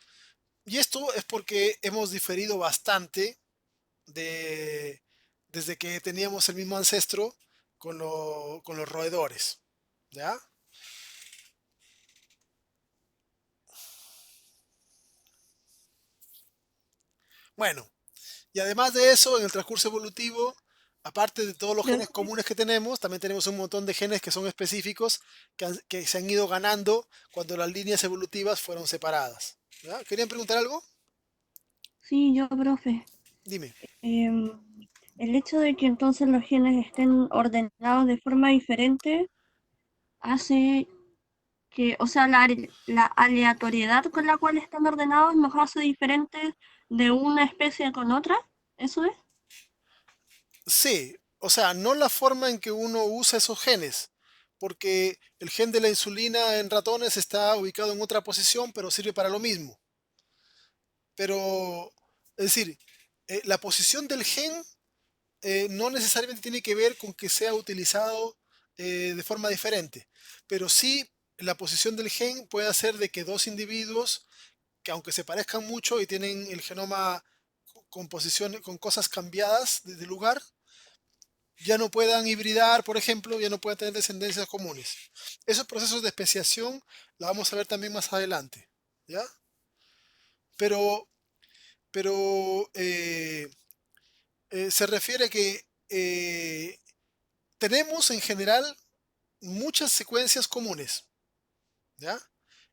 Y esto es porque hemos diferido bastante de, desde que teníamos el mismo ancestro con los roedores. ¿Ya? Bueno, y además de eso, en el transcurso evolutivo, aparte de todos los genes Profe, comunes que tenemos, también tenemos un montón de genes que son específicos que se han ido ganando cuando las líneas evolutivas fueron separadas. ¿Ya? ¿Querían preguntar algo? sí, yo, profe. Dime. Em, el hecho de que entonces los genes estén ordenados de forma diferente hace que, o sea, la aleatoriedad con la cual están ordenados nos hace diferentes de una especie con otra. ¿Eso es? Sí, o sea, no la forma en que uno usa esos genes, porque el gen de la insulina en ratones está ubicado en otra posición, pero sirve para lo mismo. Pero, es decir, la posición del gen no necesariamente tiene que ver con que sea utilizado de forma diferente, pero sí la posición del gen puede hacer de que dos individuos, que aunque se parezcan mucho y tienen el genoma con cosas cambiadas de lugar, ya no puedan hibridar, por ejemplo, ya no puedan tener descendencias comunes. Esos procesos de especiación la vamos a ver también más adelante, ¿ya? Pero, pero se refiere a que tenemos en general muchas secuencias comunes, ¿ya?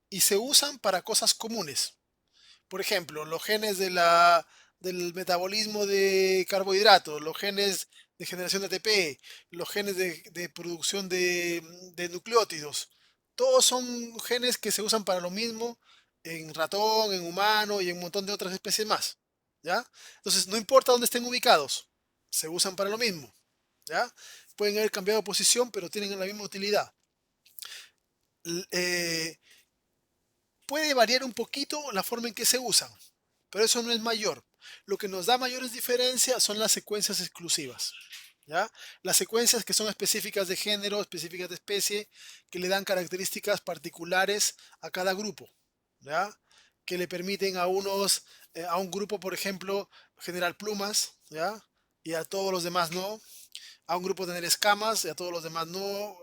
Y se usan para cosas comunes. Por ejemplo, los genes del metabolismo de carbohidratos, los genes de generación de ATP, los genes de producción de nucleótidos. Todos son genes que se usan para lo mismo en ratón, en humano y en un montón de otras especies más. ¿Ya? Entonces, no importa dónde estén ubicados, se usan para lo mismo. ¿Ya? Pueden haber cambiado de posición, pero tienen la misma utilidad. Puede variar un poquito la forma en que se usan, pero eso no es mayor. Lo que nos da mayores diferencias son las secuencias exclusivas. ¿Ya? Las secuencias que son específicas de género, específicas de especie, que le dan características particulares a cada grupo. ¿Ya? Que le permiten a a un grupo, por ejemplo, generar plumas, ¿ya? Y a todos los demás no. A un grupo tener escamas y a todos los demás no.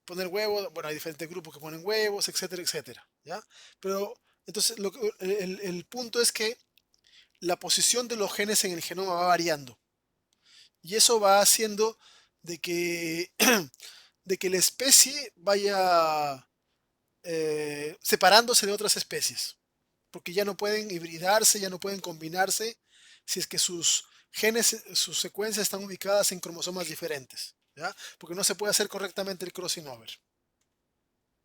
Poner huevos, bueno, hay diferentes grupos que ponen huevos, etcétera, etcétera, ¿ya? Pero entonces el punto es que la posición de los genes en el genoma va variando y eso va haciendo de que, de que la especie vaya separándose de otras especies, porque ya no pueden hibridarse, ya no pueden combinarse si es que sus genes, sus secuencias están ubicadas en cromosomas diferentes, ¿ya? Porque no se puede hacer correctamente el crossing over.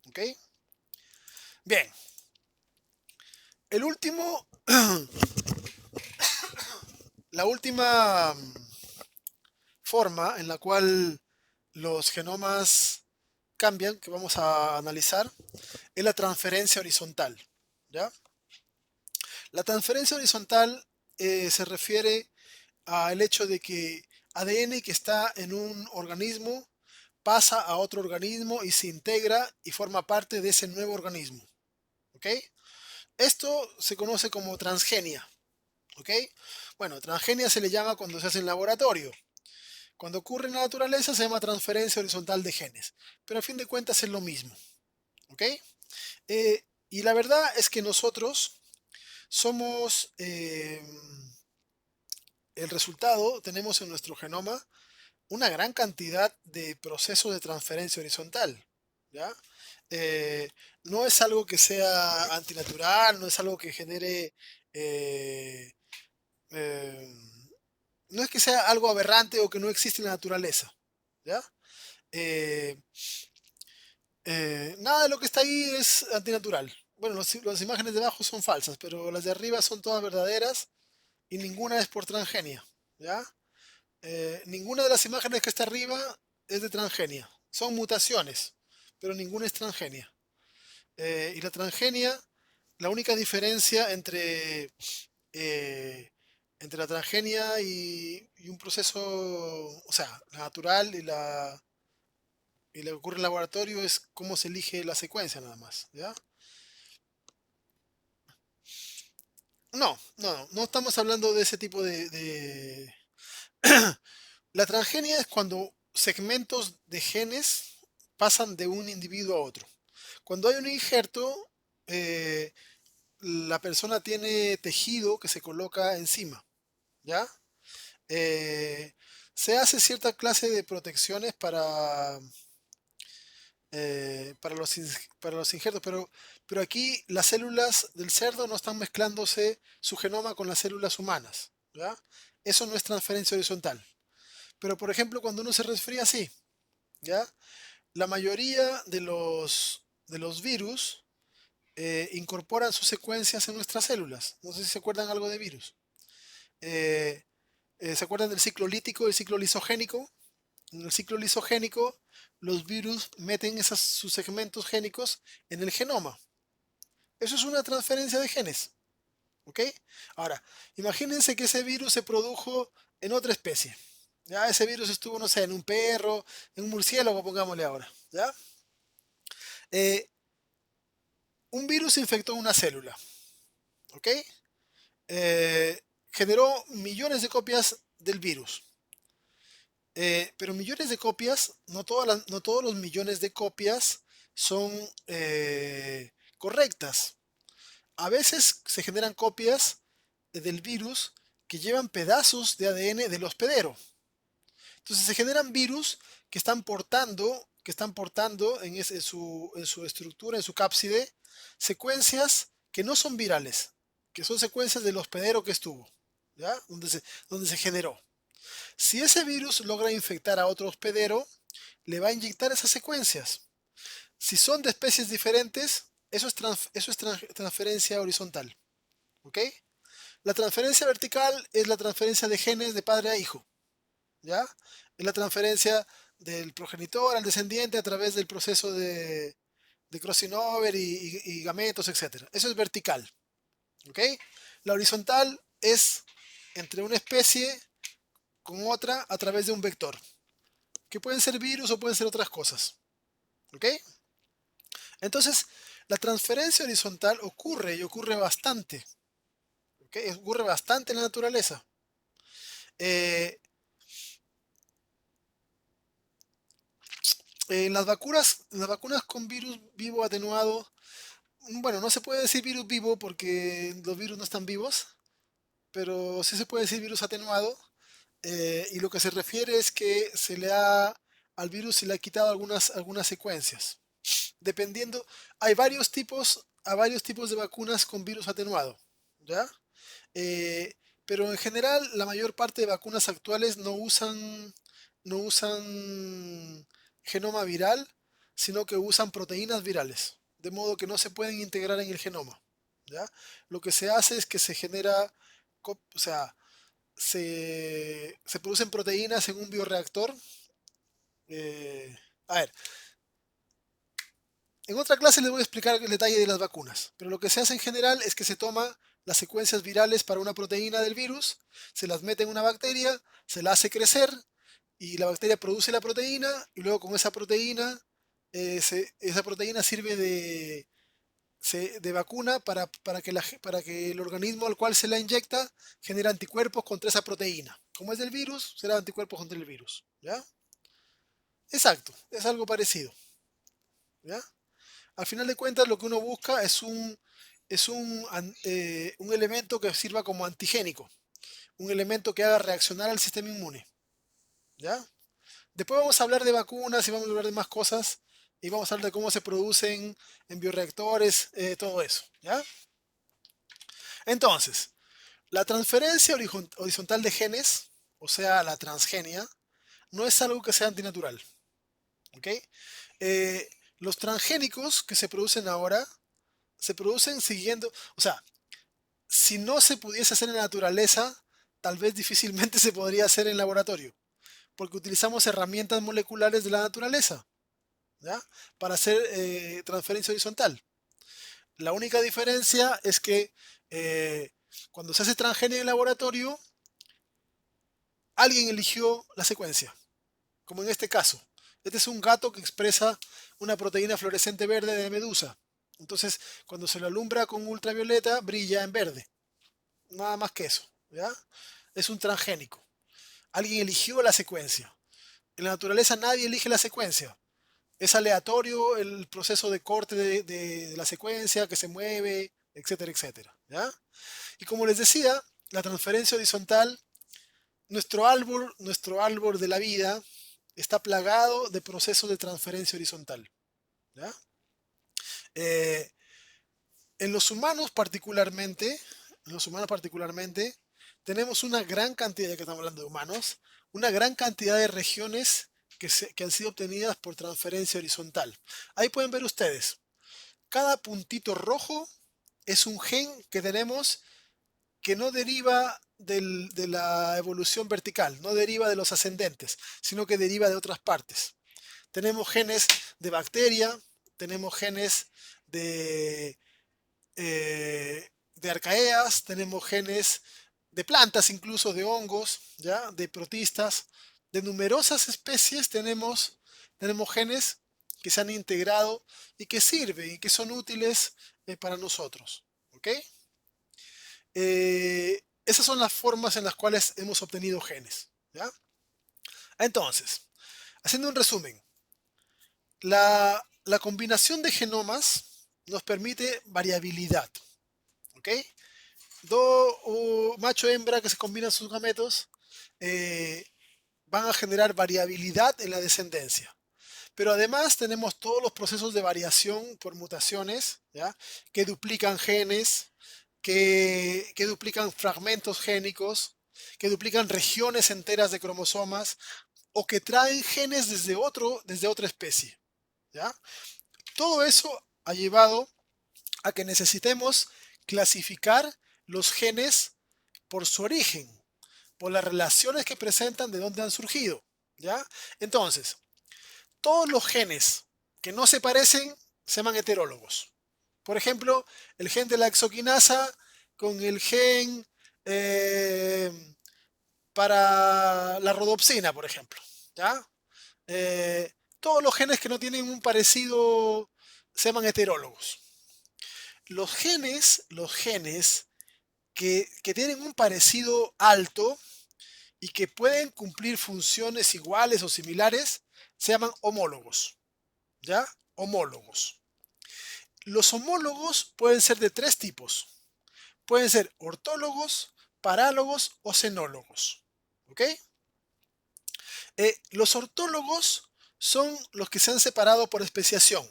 ¿Ok? Bien. El último, la última forma en la cual los genomas cambian, que vamos a analizar, es la transferencia horizontal. ¿Ya? La transferencia horizontal se refiere al hecho de que ADN que está en un organismo pasa a otro organismo y se integra y forma parte de ese nuevo organismo. ¿Ok? Esto se conoce como transgenia. ¿Ok? Bueno, transgenia se le llama cuando se hace en laboratorio. Cuando ocurre en la naturaleza se llama transferencia horizontal de genes. Pero a fin de cuentas es lo mismo. ¿Ok? Y la verdad es que nosotros somos el resultado, tenemos en nuestro genoma una gran cantidad de procesos de transferencia horizontal. ¿Ya? Eh, no es algo que sea antinatural, no es algo que genere... eh, no es que sea algo aberrante o que no existe en la naturaleza. ¿Ya? Eh, nada de lo que está ahí es antinatural. Bueno, las imágenes de abajo son falsas, pero las de arriba son todas verdaderas y ninguna es por transgenia. ¿Ya? Ninguna de las imágenes que está arriba es de transgenia. Son mutaciones, pero ninguna es transgenia. Y la transgenia, la única diferencia entre la transgenia y un proceso, o sea, la natural y lo que ocurre en el laboratorio es cómo se elige la secuencia nada más. ¿Ya? No estamos hablando de ese tipo de... La transgenia es cuando segmentos de genes pasan de un individuo a otro. Cuando hay un injerto, eh, la persona tiene tejido que se coloca encima, ¿ya? Eh, se hace cierta clase de protecciones para los injertos, pero aquí las células del cerdo no están mezclándose su genoma con las células humanas, ¿ya? Eso no es transferencia horizontal. Pero, por ejemplo, cuando uno se resfría, sí, ¿ya? La mayoría de los virus incorporan sus secuencias en nuestras células. No sé si se acuerdan algo de virus. Eh, ¿Se acuerdan del ciclo lítico y el ciclo lisogénico? En el ciclo lisogénico, los virus meten sus segmentos génicos en el genoma. Eso es una transferencia de genes. ¿Ok? Ahora, imagínense que ese virus se produjo en otra especie. Ya ese virus estuvo, no sé, en un perro, en un murciélago, pongámosle ahora. ¿Ya? Eh, un virus infectó una célula. ¿Ok? Generó millones de copias del virus. Pero millones de copias, no todos los millones de copias son correctas. A veces se generan copias del virus que llevan pedazos de ADN del hospedero. Entonces se generan virus que están portando en su estructura, en su cápside, secuencias que no son virales, que son secuencias del hospedero que estuvo, ¿ya? Donde se generó. Si ese virus logra infectar a otro hospedero, le va a inyectar esas secuencias. Si son de especies diferentes, eso es transferencia horizontal. ¿Ok? La transferencia vertical es la transferencia de genes de padre a hijo. ¿Ya? Es la transferencia del progenitor al descendiente a través del proceso de crossing over y gametos, etc. Eso es vertical. ¿Ok? La horizontal es entre una especie con otra a través de un vector, que pueden ser virus o pueden ser otras cosas. ¿Ok? Entonces, la transferencia horizontal ocurre y ocurre bastante. ¿Ok? Ocurre bastante en la naturaleza. En las vacunas con virus vivo atenuado, bueno, no se puede decir virus vivo porque los virus no están vivos, pero sí se puede decir virus atenuado. Y lo que se refiere es que al virus se le ha quitado algunas secuencias. Dependiendo, hay varios tipos de vacunas con virus atenuado, ¿ya? Pero en general, la mayor parte de vacunas actuales no usan genoma viral, sino que usan proteínas virales, de modo que no se pueden integrar en el genoma, ¿ya? Lo que se hace es que se genera, o sea, se producen proteínas en un bioreactor. A ver, en otra clase les voy a explicar el detalle de las vacunas, pero lo que se hace en general es que se toma las secuencias virales para una proteína del virus, se las mete en una bacteria, se la hace crecer y la bacteria produce la proteína y luego con esa proteína, esa proteína sirve de vacuna para que el organismo al cual se la inyecta genere anticuerpos contra esa proteína. Como es del virus, será anticuerpos contra el virus. ¿Ya? Exacto, es algo parecido. ¿Ya? Al final de cuentas, lo que uno busca es un elemento que sirva como antigénico, un elemento que haga reaccionar al sistema inmune. ¿Ya? Después vamos a hablar de vacunas y vamos a hablar de más cosas y vamos a hablar de cómo se producen en bioreactores, todo eso. ¿Ya? Entonces, la transferencia horizontal de genes, o sea, la transgenia, no es algo que sea antinatural. ¿Ok? Los transgénicos que se producen ahora se producen siguiendo, o sea, si no se pudiese hacer en la naturaleza, tal vez difícilmente se podría hacer en laboratorio, porque utilizamos herramientas moleculares de la naturaleza, ¿ya? Para hacer transferencia horizontal. La única diferencia es que cuando se hace transgenia en el laboratorio, alguien eligió la secuencia, como en este caso. Este es un gato que expresa una proteína fluorescente verde de medusa. Entonces, cuando se lo alumbra con ultravioleta, brilla en verde. Nada más que eso, ¿ya? Es un transgénico. Alguien eligió la secuencia. En la naturaleza nadie elige la secuencia. Es aleatorio el proceso de corte de la secuencia que se mueve, etcétera, etcétera, ¿ya? Y como les decía, la transferencia horizontal, nuestro árbol de la vida está plagado de procesos de transferencia horizontal, ¿ya? Eh, en los humanos particularmente, tenemos una gran cantidad, ya que estamos hablando de humanos, una gran cantidad de regiones que han sido obtenidas por transferencia horizontal. Ahí pueden ver ustedes, cada puntito rojo es un gen que tenemos que no deriva de la evolución vertical, no deriva de los ascendentes, sino que deriva de otras partes. Tenemos genes de bacteria, tenemos genes de arcaeas, tenemos genes de plantas, incluso de hongos, ¿ya? De protistas, de numerosas especies tenemos genes que se han integrado y que sirven y que son útiles para nosotros. ¿Ok? Esas son las formas en las cuales hemos obtenido genes. ¿Ya? Entonces, haciendo un resumen, la combinación de genomas nos permite variabilidad. ¿Ok? Macho hembra que se combinan sus gametos van a generar variabilidad en la descendencia. Pero además tenemos todos los procesos de variación por mutaciones, ¿ya? Que duplican genes, que duplican fragmentos génicos, que duplican regiones enteras de cromosomas o que traen genes desde otra especie, ¿ya? Todo eso ha llevado a que necesitemos clasificar los genes por su origen, por las relaciones que presentan, de dónde han surgido, ¿ya? Entonces, todos los genes que no se parecen se llaman heterólogos. Por ejemplo, el gen de la exoquinasa con el gen para la rodopsina, por ejemplo, ¿ya? Todos los genes que no tienen un parecido se llaman heterólogos. Los genes que tienen un parecido alto y que pueden cumplir funciones iguales o similares se llaman homólogos, ¿ya? Homólogos. Los homólogos pueden ser de tres tipos. Pueden ser ortólogos, parálogos o xenólogos, ¿ok? Los ortólogos son los que se han separado por especiación.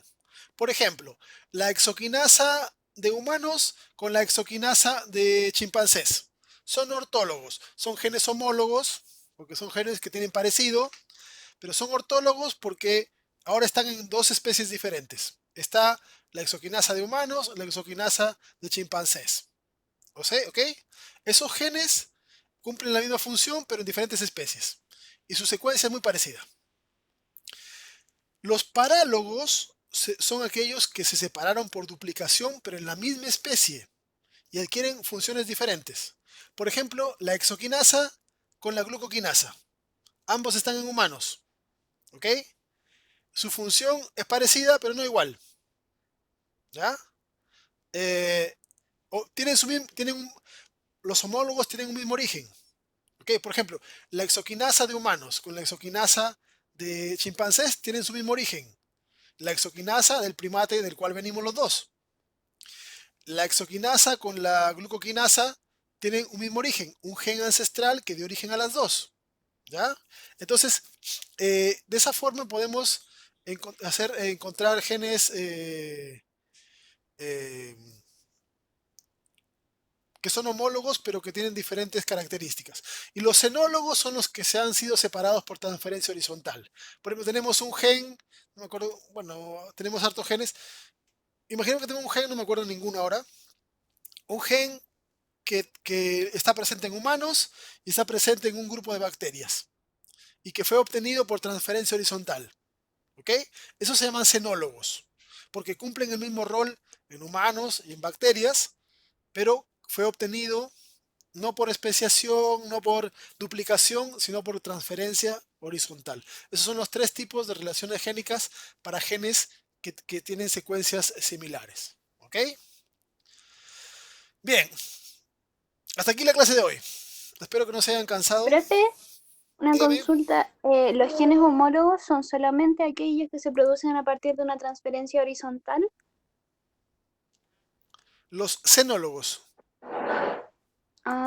Por ejemplo, la exoquinasa de humanos con la exoquinasa de chimpancés. Son ortólogos, son genes homólogos, porque son genes que tienen parecido, pero son ortólogos porque ahora están en dos especies diferentes. Está la exoquinasa de humanos, la exoquinasa de chimpancés. ¿O sea, ok? Esos genes cumplen la misma función, pero en diferentes especies. Y su secuencia es muy parecida. Los parálogos son aquellos que se separaron por duplicación, pero en la misma especie y adquieren funciones diferentes. Por ejemplo, la exoquinasa con la glucoquinasa. Ambos están en humanos. ¿Ok? Su función es parecida, pero no igual. ¿Ya? Los homólogos tienen un mismo origen. ¿Ok? Por ejemplo, la exoquinasa de humanos con la exoquinasa de chimpancés tienen su mismo origen. La exoquinasa del primate del cual venimos los dos. La exoquinasa con la glucoquinasa tienen un mismo origen, un gen ancestral que dio origen a las dos. ¿Ya? Entonces, de esa forma podemos encontrar genes que son homólogos, pero que tienen diferentes características. Y los xenólogos son los que se han sido separados por transferencia horizontal. Por ejemplo, tenemos un gen, no me acuerdo, bueno, tenemos hartos genes. Imagino que tengo un gen, no me acuerdo ninguno ahora. Un gen que está presente en humanos y está presente en un grupo de bacterias. Y que fue obtenido por transferencia horizontal. ¿Ok? Esos se llaman xenólogos, porque cumplen el mismo rol en humanos y en bacterias, pero fue obtenido no por especiación, no por duplicación, sino por transferencia horizontal. Esos son los tres tipos de relaciones génicas para genes que tienen secuencias similares. ¿Ok? Bien. Hasta aquí la clase de hoy. Espero que no se hayan cansado. Profe, una Dígame. consulta. ¿Los genes homólogos son solamente aquellos que se producen a partir de una transferencia horizontal? Los xenólogos